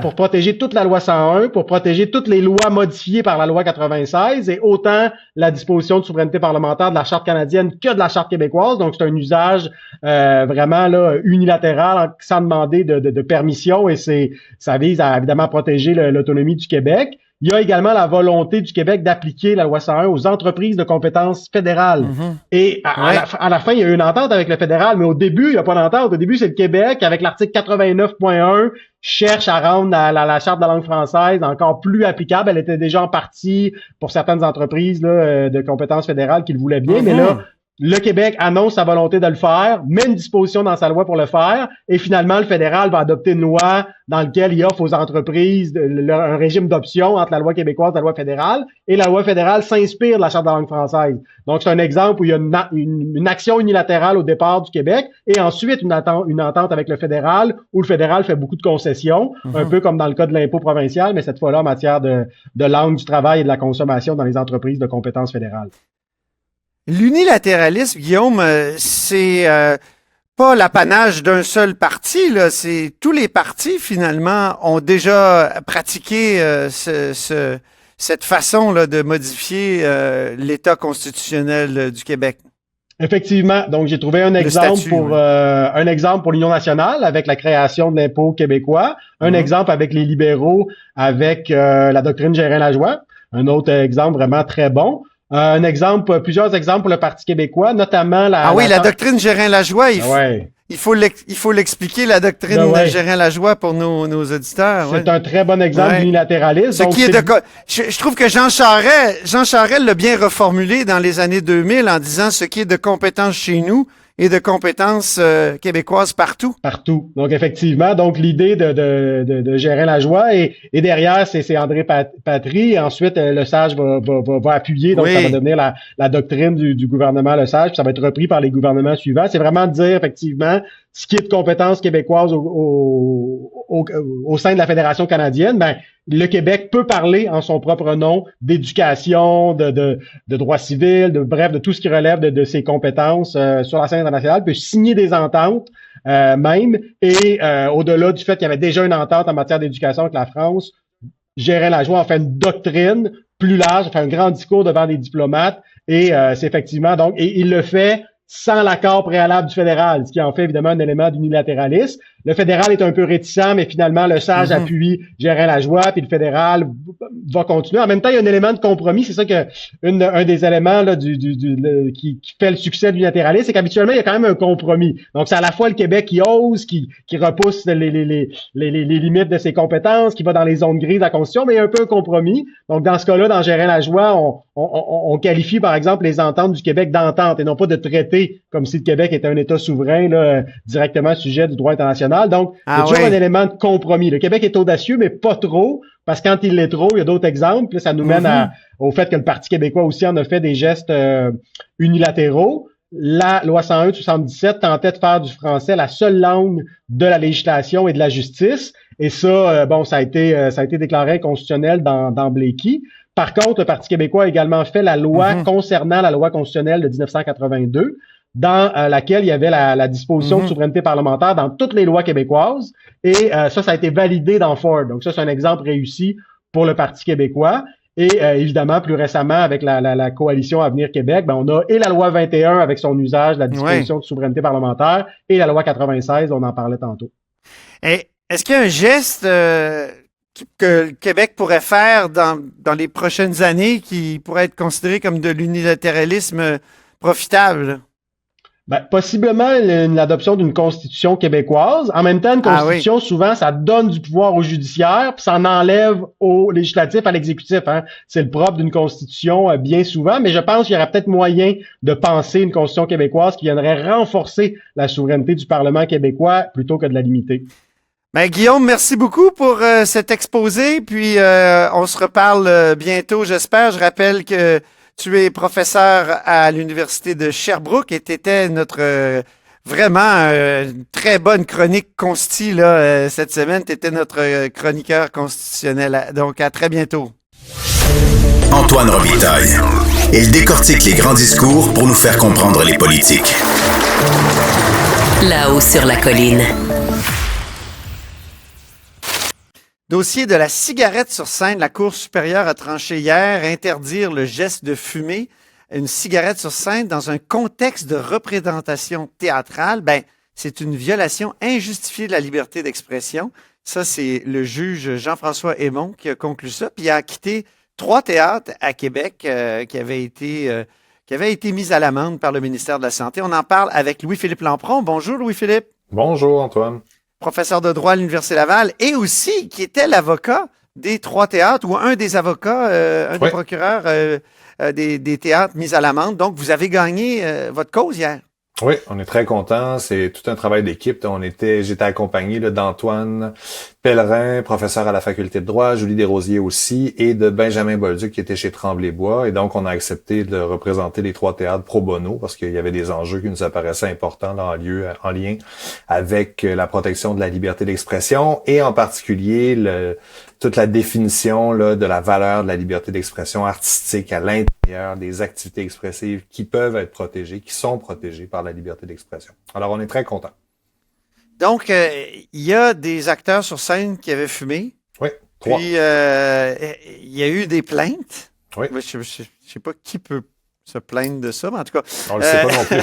pour protéger toute la loi 101, pour protéger toutes les lois modifiées par la loi 96 et autant la disposition de souveraineté parlementaire de la Charte canadienne que de la Charte québécoise. Donc, c'est un usage vraiment là unilatéral sans demander de permission et ça vise à évidemment protéger l'autonomie du Québec. Il y a également la volonté du Québec d'appliquer la loi 101 aux entreprises de compétences fédérales. Et à la fin, il y a eu une entente avec le fédéral, mais au début, il n'y a pas d'entente. Au début, c'est le Québec, avec l'article 89.1, cherche à rendre la Charte de la langue française encore plus applicable. Elle était déjà en partie pour certaines entreprises là, de compétences fédérales qui le voulaient bien, mais là, le Québec annonce sa volonté de le faire, met une disposition dans sa loi pour le faire, et finalement, le fédéral va adopter une loi dans laquelle il offre aux entreprises un régime d'option entre la loi québécoise et la loi fédérale, et la loi fédérale s'inspire de la Charte de la langue française. Donc, c'est un exemple où il y a une action unilatérale au départ du Québec, et ensuite une entente avec le fédéral, où le fédéral fait beaucoup de concessions, un peu comme dans le cas de l'impôt provincial, mais cette fois-là en matière de langue du travail et de la consommation dans les entreprises de compétences fédérales. L'unilatéralisme, Guillaume, c'est pas l'apanage d'un seul parti, là. C'est tous les partis, finalement, ont déjà pratiqué cette façon là, de modifier l'État constitutionnel du Québec. Effectivement. Donc, j'ai trouvé un exemple pour l'Union nationale avec la création de l'impôt québécois, un exemple avec les libéraux avec la doctrine Gérin-Lajoie, un autre exemple vraiment très bon. Plusieurs exemples pour le Parti québécois, notamment la doctrine Gérin-Lajoie, il faut l'expliquer, la doctrine de Gérin-Lajoie pour nos auditeurs. C'est un très bon exemple d'unilatéralisme. Je trouve que Jean Charest l'a bien reformulé dans les années 2000 en disant ce qui est de compétence chez nous et de compétences québécoises partout. Partout. Donc, effectivement, l'idée de Gérin-Lajoie et derrière, c'est André Patry. Et ensuite, Lesage va appuyer. Donc, ça va devenir la doctrine du gouvernement Lesage. Puis ça va être repris par les gouvernements suivants. C'est vraiment de dire, effectivement, ce qui est de compétences québécoises au sein de la Fédération canadienne, le Québec peut parler en son propre nom d'éducation, de droit civil, de tout ce qui relève de ses compétences sur la scène internationale, peut signer des ententes même, et au-delà du fait qu'il y avait déjà une entente en matière d'éducation avec la France, Gérin-Lajoie en fait une doctrine plus large, fait un grand discours devant des diplomates, et c'est effectivement et il le fait sans l'accord préalable du fédéral, ce qui en fait évidemment un élément d'unilatéralisme. le fédéral est un peu réticent, mais finalement, le SAGE appuie Gérard Lajoie, puis le fédéral va continuer. En même temps, il y a un élément de compromis. C'est ça que un des éléments là, qui fait le succès de l'unilatéralisme, c'est qu'habituellement, il y a quand même un compromis. Donc, c'est à la fois le Québec qui ose, qui repousse les limites de ses compétences, qui va dans les zones grises de la Constitution, mais il y a un peu un compromis. Donc, dans ce cas-là, dans Gérard Lajoie, on qualifie, par exemple, les ententes du Québec d'entente et non pas de traité, comme si le Québec était un État souverain, là, directement sujet du droit international. Donc, il y a toujours un élément de compromis. Le Québec est audacieux, mais pas trop, parce que quand il l'est trop, il y a d'autres exemples. Là, ça nous mène au fait que le Parti québécois aussi en a fait des gestes unilatéraux. La loi 101 de 77 tentait de faire du français la seule langue de la législation et de la justice. Et ça, ça a été déclaré inconstitutionnel dans Blakey. Par contre, le Parti québécois a également fait la loi concernant la loi constitutionnelle de 1982, dans laquelle il y avait la disposition de souveraineté parlementaire dans toutes les lois québécoises. Et ça a été validé dans Ford. Donc ça, c'est un exemple réussi pour le Parti québécois. Et évidemment, plus récemment, avec la coalition Avenir Québec, on a et la loi 21 avec son usage, la disposition de souveraineté parlementaire, et la loi 96, on en parlait tantôt. Et est-ce qu'il y a un geste que le Québec pourrait faire dans les prochaines années qui pourrait être considéré comme de l'unilatéralisme profitable? Possiblement l'adoption d'une constitution québécoise. En même temps, une constitution, souvent, ça donne du pouvoir au judiciaire, puis ça en enlève au législatif, à l'exécutif. Hein. C'est le propre d'une constitution bien souvent, mais je pense qu'il y aurait peut-être moyen de penser une constitution québécoise qui viendrait renforcer la souveraineté du Parlement québécois plutôt que de la limiter. Guillaume, merci beaucoup pour cet exposé, puis on se reparle bientôt, j'espère. Je rappelle que tu es professeur à l'Université de Sherbrooke et tu étais notre vraiment très bonne chronique consti là, cette semaine. Tu étais notre chroniqueur constitutionnel. Donc, à très bientôt. Antoine Robitaille. Il décortique les grands discours pour nous faire comprendre les politiques. Là-haut sur la colline. Dossier de la cigarette sur scène. La Cour supérieure a tranché hier interdire le geste de fumer une cigarette sur scène dans un contexte de représentation théâtrale. C'est une violation injustifiée de la liberté d'expression. Ça, c'est le juge Jean-François Hémon qui a conclu ça. Puis il a acquitté 3 théâtres à Québec qui avaient été mis à l'amende par le ministère de la Santé. On en parle avec Louis-Philippe Lampron. Bonjour, Louis-Philippe. Bonjour, Antoine. Professeur de droit à l'Université Laval, et aussi qui était l'avocat des 3 théâtres, ou un des avocats, des procureurs des théâtres mis à l'amende. Donc, vous avez gagné votre cause hier. Oui, on est très contents. C'est tout un travail d'équipe. J'étais accompagné d'Antoine Pellerin, professeur à la faculté de droit, Julie Desrosiers aussi, et de Benjamin Bolduc qui était chez Tremblay-Bois. Et donc, on a accepté de représenter les 3 théâtres pro bono parce qu'il y avait des enjeux qui nous apparaissaient importants là, en lien avec la protection de la liberté d'expression et en particulier toute la définition là, de la valeur de la liberté d'expression artistique à l'intérieur des activités expressives qui peuvent être protégées, qui sont protégées par la liberté d'expression. Alors, on est très contents. Donc, il y a des acteurs sur scène qui avaient fumé. Oui, 3. Puis, il y a eu des plaintes. Oui. Je sais pas qui peut se plaindre de ça, mais en tout cas... On le sait pas non plus.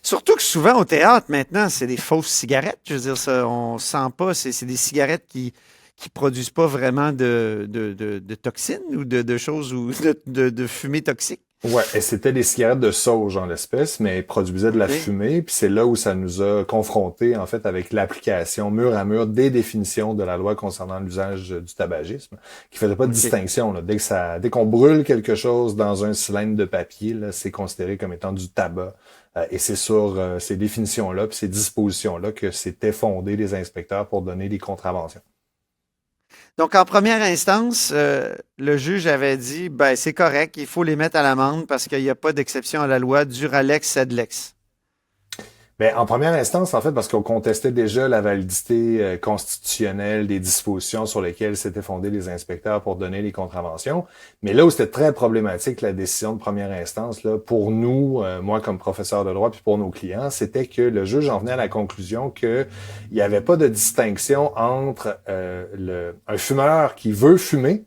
Surtout que souvent, au théâtre, maintenant, c'est des fausses cigarettes. Je veux dire, ça, on sent pas... C'est des cigarettes qui produisent pas vraiment de toxines ou de choses ou de fumée toxique. Ouais, et c'était des cigarettes de sauge en l'espèce, mais produisaient de la fumée, puis c'est là où ça nous a confrontés, en fait, avec l'application mur à mur des définitions de la loi concernant l'usage du tabagisme, qui faisait pas de distinction, là. Dès qu'on brûle quelque chose dans un cylindre de papier, là, c'est considéré comme étant du tabac. Et c'est sur ces définitions-là, puis ces dispositions-là que s'étaient fondés les inspecteurs pour donner des contraventions. Donc, en première instance, le juge avait dit, c'est correct, il faut les mettre à l'amende parce qu'il n'y a pas d'exception à la loi, Duralex, Sedlex. En première instance, en fait, parce qu'on contestait déjà la validité constitutionnelle des dispositions sur lesquelles s'étaient fondés les inspecteurs pour donner les contraventions. Mais là où c'était très problématique, la décision de première instance, là, pour nous, moi comme professeur de droit, puis pour nos clients, c'était que le juge en venait à la conclusion qu'il n'y avait pas de distinction entre un fumeur qui veut fumer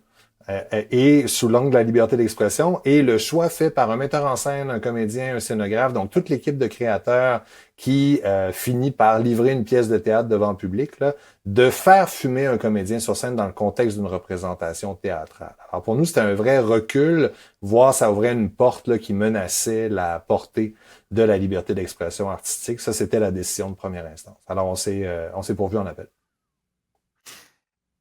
et sous l'angle de la liberté d'expression, et le choix fait par un metteur en scène, un comédien, un scénographe, donc toute l'équipe de créateurs qui finit par livrer une pièce de théâtre devant le public, là, de faire fumer un comédien sur scène dans le contexte d'une représentation théâtrale. Alors pour nous, c'était un vrai recul, voire ça ouvrait une porte là, qui menaçait la portée de la liberté d'expression artistique. Ça, c'était la décision de première instance. Alors on s'est pourvu en appel.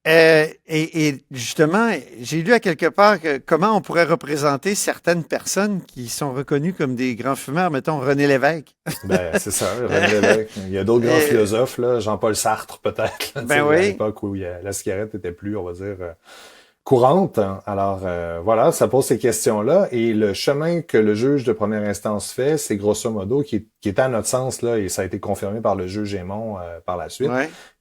Et justement, j'ai lu à quelque part comment on pourrait représenter certaines personnes qui sont reconnues comme des grands fumeurs, mettons René Lévesque. Ben, c'est ça, René Lévesque. Il y a d'autres grands philosophes, là, Jean-Paul Sartre peut-être, là, ben oui. à l'époque où la cigarette était plus, on va dire, courante. Alors voilà, ça pose ces questions-là. Et le chemin que le juge de première instance fait, c'est grosso modo, qui est à notre sens, là, et ça a été confirmé par le juge Aymon par la suite,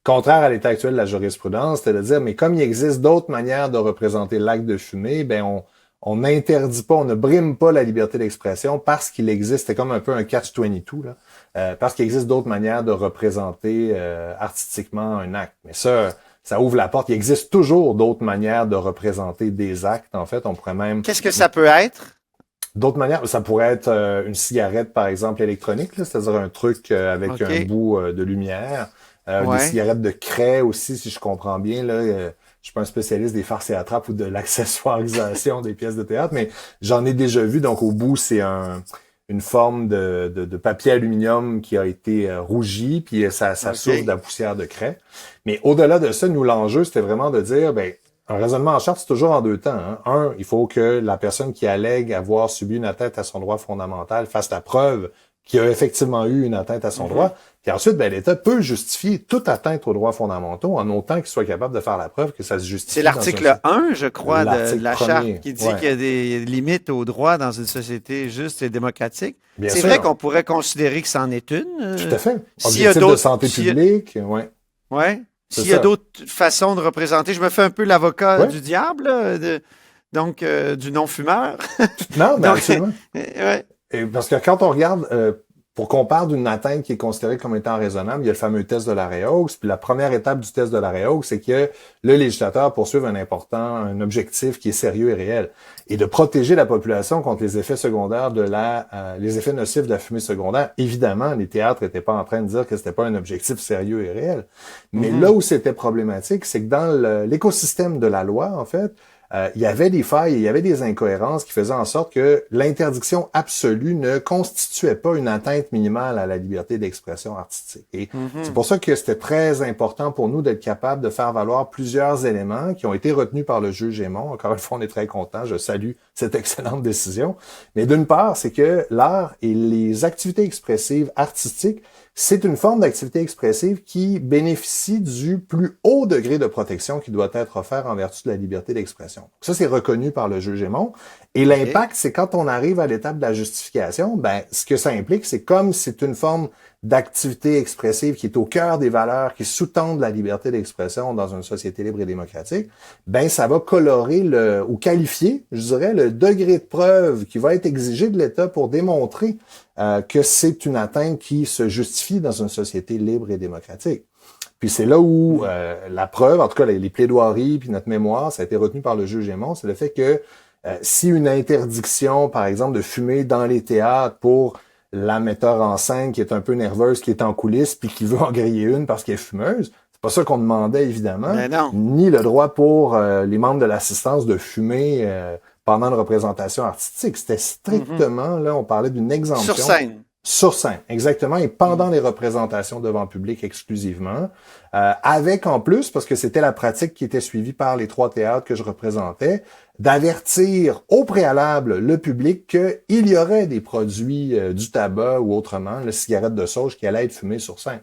contraire à l'état actuel de la jurisprudence, c'est de dire, mais comme il existe d'autres manières de représenter l'acte de fumer, ben on n'interdit pas, on ne brime pas la liberté d'expression parce qu'il existe, c'est comme un peu un catch-22, là, parce qu'il existe d'autres manières de représenter artistiquement un acte. Mais ça ouvre la porte. Il existe toujours d'autres manières de représenter des actes, en fait. On pourrait même... Qu'est-ce que ça peut être? D'autres manières, ça pourrait être une cigarette, par exemple, électronique, là, c'est-à-dire un truc avec un bout de lumière. Des cigarettes de craie aussi, si je comprends bien. Là, je suis pas un spécialiste des farces et attrapes ou de l'accessoirisation des pièces de théâtre, mais j'en ai déjà vu. Donc, au bout, c'est une forme de papier aluminium qui a été rougi, puis ça souffle de la poussière de craie. Mais au-delà de ça, nous, l'enjeu, c'était vraiment de dire, ben, un raisonnement en charte, c'est toujours en deux temps. Hein. Un, il faut que la personne qui allègue avoir subi une atteinte à son droit fondamental fasse la preuve qu'il y a effectivement eu une atteinte à son droit. Puis ensuite, ben, l'État peut justifier toute atteinte aux droits fondamentaux en autant qu'il soit capable de faire la preuve que ça se justifie. C'est l'article 1, je crois, de la Charte qui dit qu'il y a des limites aux droits dans une société juste et démocratique. C'est vrai qu'on pourrait considérer que c'en est une. Tout à fait. Objectif de santé publique, ouais. S'il y a d'autres façons de représenter, je me fais un peu l'avocat du diable, donc du non-fumeur. Non, mais absolument. Et parce que quand on regarde, pour qu'on parle d'une atteinte qui est considérée comme étant raisonnable, il y a le fameux test de Larey-Hawkes. Puis la première étape du test de Larey-Hawkes, c'est que le législateur poursuive un objectif qui est sérieux et réel, et de protéger la population contre les effets secondaires les effets nocifs de la fumée secondaire. Évidemment, les théâtres n'étaient pas en train de dire que c'était pas un objectif sérieux et réel. Mais là où c'était problématique, c'est que dans l'écosystème de la loi, en fait, il y avait des failles, il y avait des incohérences qui faisaient en sorte que l'interdiction absolue ne constituait pas une atteinte minimale à la liberté d'expression artistique. Et c'est pour ça que c'était très important pour nous d'être capable de faire valoir plusieurs éléments qui ont été retenus par le juge Aymon. Encore une fois, on est très content. Je salue cette excellente décision. Mais d'une part, c'est que l'art et les activités expressives artistiques, c'est une forme d'activité expressive qui bénéficie du plus haut degré de protection qui doit être offert en vertu de la liberté d'expression. Ça, c'est reconnu par le juge Aymon. Et l'impact, c'est quand on arrive à l'étape de la justification, ben, ce que ça implique, c'est comme c'est une forme d'activité expressive qui est au cœur des valeurs qui sous-tendent la liberté d'expression dans une société libre et démocratique, ben, ça va colorer ou qualifier, je dirais, le degré de preuve qui va être exigé de l'État pour démontrer que c'est une atteinte qui se justifie dans une société libre et démocratique. Puis c'est là où la preuve, en tout cas les plaidoiries, puis notre mémoire, ça a été retenu par le juge Aymon, c'est le fait que si une interdiction, par exemple, de fumer dans les théâtres pour la metteur en scène qui est un peu nerveuse, qui est en coulisses, puis qui veut en griller une parce qu'elle est fumeuse, c'est pas ça qu'on demandait, évidemment, ni le droit pour les membres de l'assistance de fumer pendant une représentation artistique. C'était strictement, là, on parlait d'une exemption. Sur scène. Sur scène, exactement, et pendant les représentations devant public exclusivement, avec en plus, parce que c'était la pratique qui était suivie par les 3 théâtres que je représentais, d'avertir au préalable le public qu'il y aurait des produits du tabac ou autrement, la cigarette de sauge qui allait être fumée sur scène.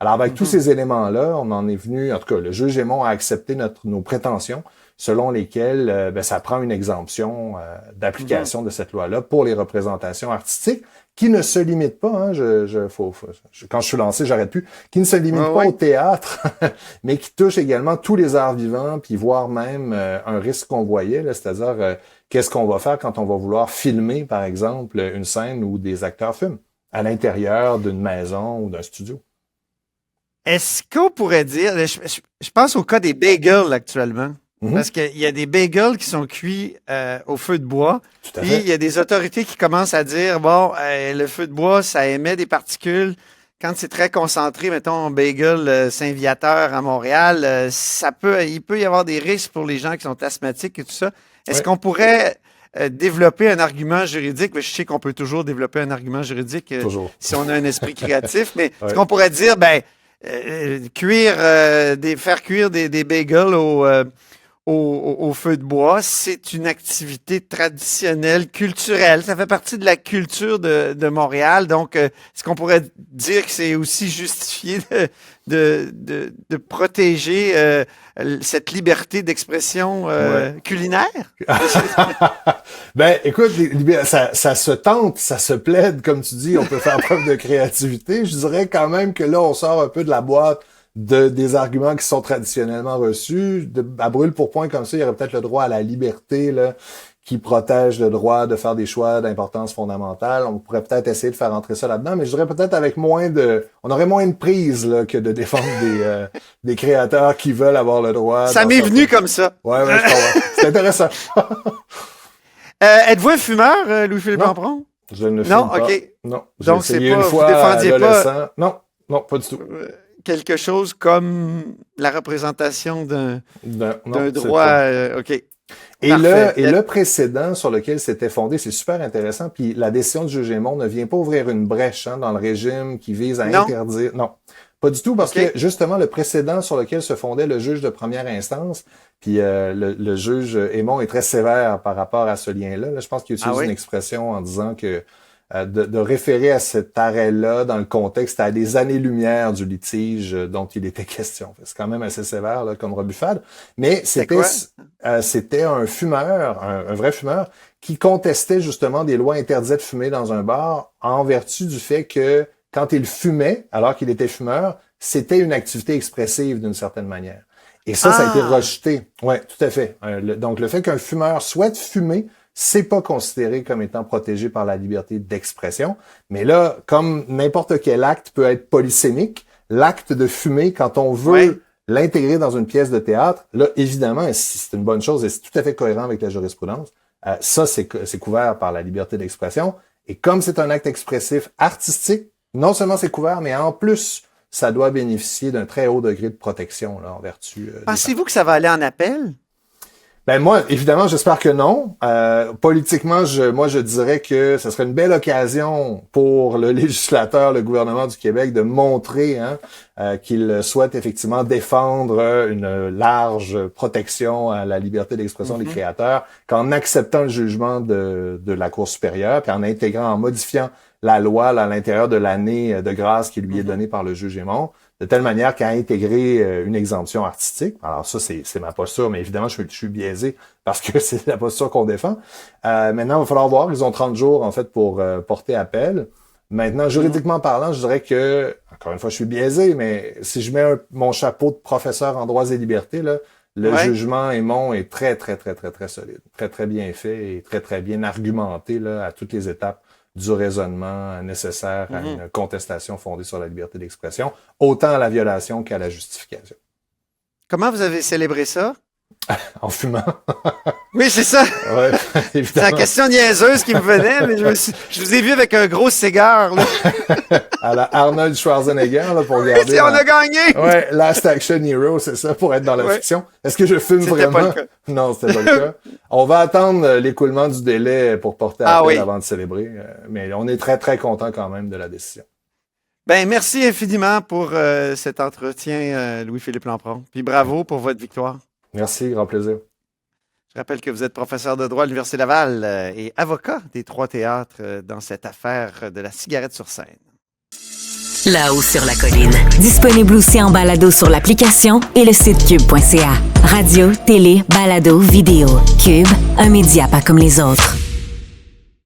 Alors avec tous ces éléments-là, on en est venu, en tout cas le juge Aymon a accepté nos prétentions, selon lesquelles ça prend une exemption d'application de cette loi-là pour les représentations artistiques, qui ne se limite pas, hein, quand je suis lancé, j'arrête plus, qui ne se limite pas au théâtre, mais qui touche également tous les arts vivants, puis voire même un risque qu'on voyait, c'est-à-dire qu'est-ce qu'on va faire quand on va vouloir filmer, par exemple, une scène où des acteurs fument à l'intérieur d'une maison ou d'un studio. Est-ce qu'on pourrait dire, je pense au cas des bagels actuellement. Parce qu'il y a des bagels qui sont cuits au feu de bois. Puis il y a des autorités qui commencent à dire, le feu de bois, ça émet des particules. Quand c'est très concentré, mettons, un bagel Saint-Viateur à Montréal, il peut y avoir des risques pour les gens qui sont asthmatiques et tout ça. Est-ce qu'on pourrait développer un argument juridique? Je sais qu'on peut toujours développer un argument juridique si on a un esprit créatif, mais est-ce qu'on pourrait dire, faire cuire des bagels au feu de bois, c'est une activité traditionnelle, culturelle. Ça fait partie de la culture de Montréal. Donc, est-ce qu'on pourrait dire que c'est aussi justifié de protéger cette liberté d'expression culinaire? Écoute, ça se tente, ça se plaide, comme tu dis, on peut faire preuve de créativité. Je dirais quand même que là, on sort un peu de la boîte des arguments qui sont traditionnellement reçus. À brûle pour point comme ça, il y aurait peut-être le droit à la liberté là, qui protège le droit de faire des choix d'importance fondamentale. On pourrait peut-être essayer de faire entrer ça là-dedans, mais je dirais peut-être avec on aurait moins de prise là, que de défendre des créateurs qui veulent avoir le droit. Ça m'est venu comme ça. Ouais, je comprends. C'est intéressant. Êtes-vous un fumeur, Louis-Philippe Lampron? Je ne fume pas. OK. Non, donc c'est pas, vous défendiez pas. Non, pas du tout. Quelque chose comme la représentation d'un droit. OK. Et le précédent sur lequel c'était fondé, c'est super intéressant. Puis la décision du juge Aymon ne vient pas ouvrir une brèche dans le régime qui vise à interdire. Non, pas du tout, parce que justement le précédent sur lequel se fondait le juge de première instance, puis le juge Aymon est très sévère par rapport à ce lien-là. Là, je pense qu'il utilise une expression en disant que de référer à cet arrêt-là dans le contexte à des années-lumière du litige dont il était question. C'est quand même assez sévère là, comme rebuffade. Mais c'était un fumeur, un vrai fumeur, qui contestait justement des lois interdites de fumer dans un bar en vertu du fait que quand il fumait, alors qu'il était fumeur, c'était une activité expressive d'une certaine manière. Et ça a été rejeté. Ouais, tout à fait. Donc le fait qu'un fumeur souhaite fumer, c'est pas considéré comme étant protégé par la liberté d'expression. Mais là, comme n'importe quel acte peut être polysémique, l'acte de fumer, quand on veut l'intégrer dans une pièce de théâtre, là, évidemment, c'est une bonne chose et c'est tout à fait cohérent avec la jurisprudence. Ça, c'est couvert par la liberté d'expression. Et comme c'est un acte expressif artistique, non seulement c'est couvert, mais en plus, ça doit bénéficier d'un très haut degré de protection là, en vertu. Pensez-vous que ça va aller en appel? Moi, évidemment, j'espère que non. Politiquement, je dirais que ce serait une belle occasion pour le législateur, le gouvernement du Québec, de montrer qu'il souhaite effectivement défendre une large protection à la liberté d'expression des créateurs, qu'en acceptant le jugement de la Cour supérieure, puis en intégrant, en modifiant la loi là, à l'intérieur de l'année de grâce qui lui est donnée par le juge Aymon, de telle manière qu'à intégrer une exemption artistique. Alors ça, c'est ma posture, mais évidemment, je suis biaisé parce que c'est la posture qu'on défend. Maintenant, il va falloir voir. Ils ont 30 jours, en fait, pour porter appel. Maintenant, juridiquement parlant, je dirais que, encore une fois, je suis biaisé, mais si je mets mon chapeau de professeur en droits et libertés, là, le jugement Aymon est très, très, très, très, très solide. Très, très bien fait et très, très bien argumenté là, à toutes les étapes du raisonnement nécessaire à une contestation fondée sur la liberté d'expression, autant à la violation qu'à la justification. Comment vous avez célébré ça? En fumant. Oui, c'est ça. Ouais, évidemment. C'est la question niaiseuse qui me venait, mais je vous ai vu avec un gros cigare. Là. À la Arnold Schwarzenegger, là, pour regarder. On a gagné! Ouais, Last Action Hero, c'est ça, pour être dans la fiction. Est-ce que je fume vraiment? Pas le cas. Non, c'était pas le cas. On va attendre l'écoulement du délai pour porter appel avant de célébrer. Mais on est très, très content quand même de la décision. Merci infiniment pour cet entretien, Louis-Philippe Lampron. Puis bravo pour votre victoire. Merci, grand plaisir. Je rappelle que vous êtes professeur de droit à l'Université Laval et avocat des 3 théâtres dans cette affaire de la cigarette sur scène. Là-haut sur la colline. Disponible aussi en balado sur l'application et le site cube.ca. Radio, télé, balado, vidéo. Cube, un média pas comme les autres.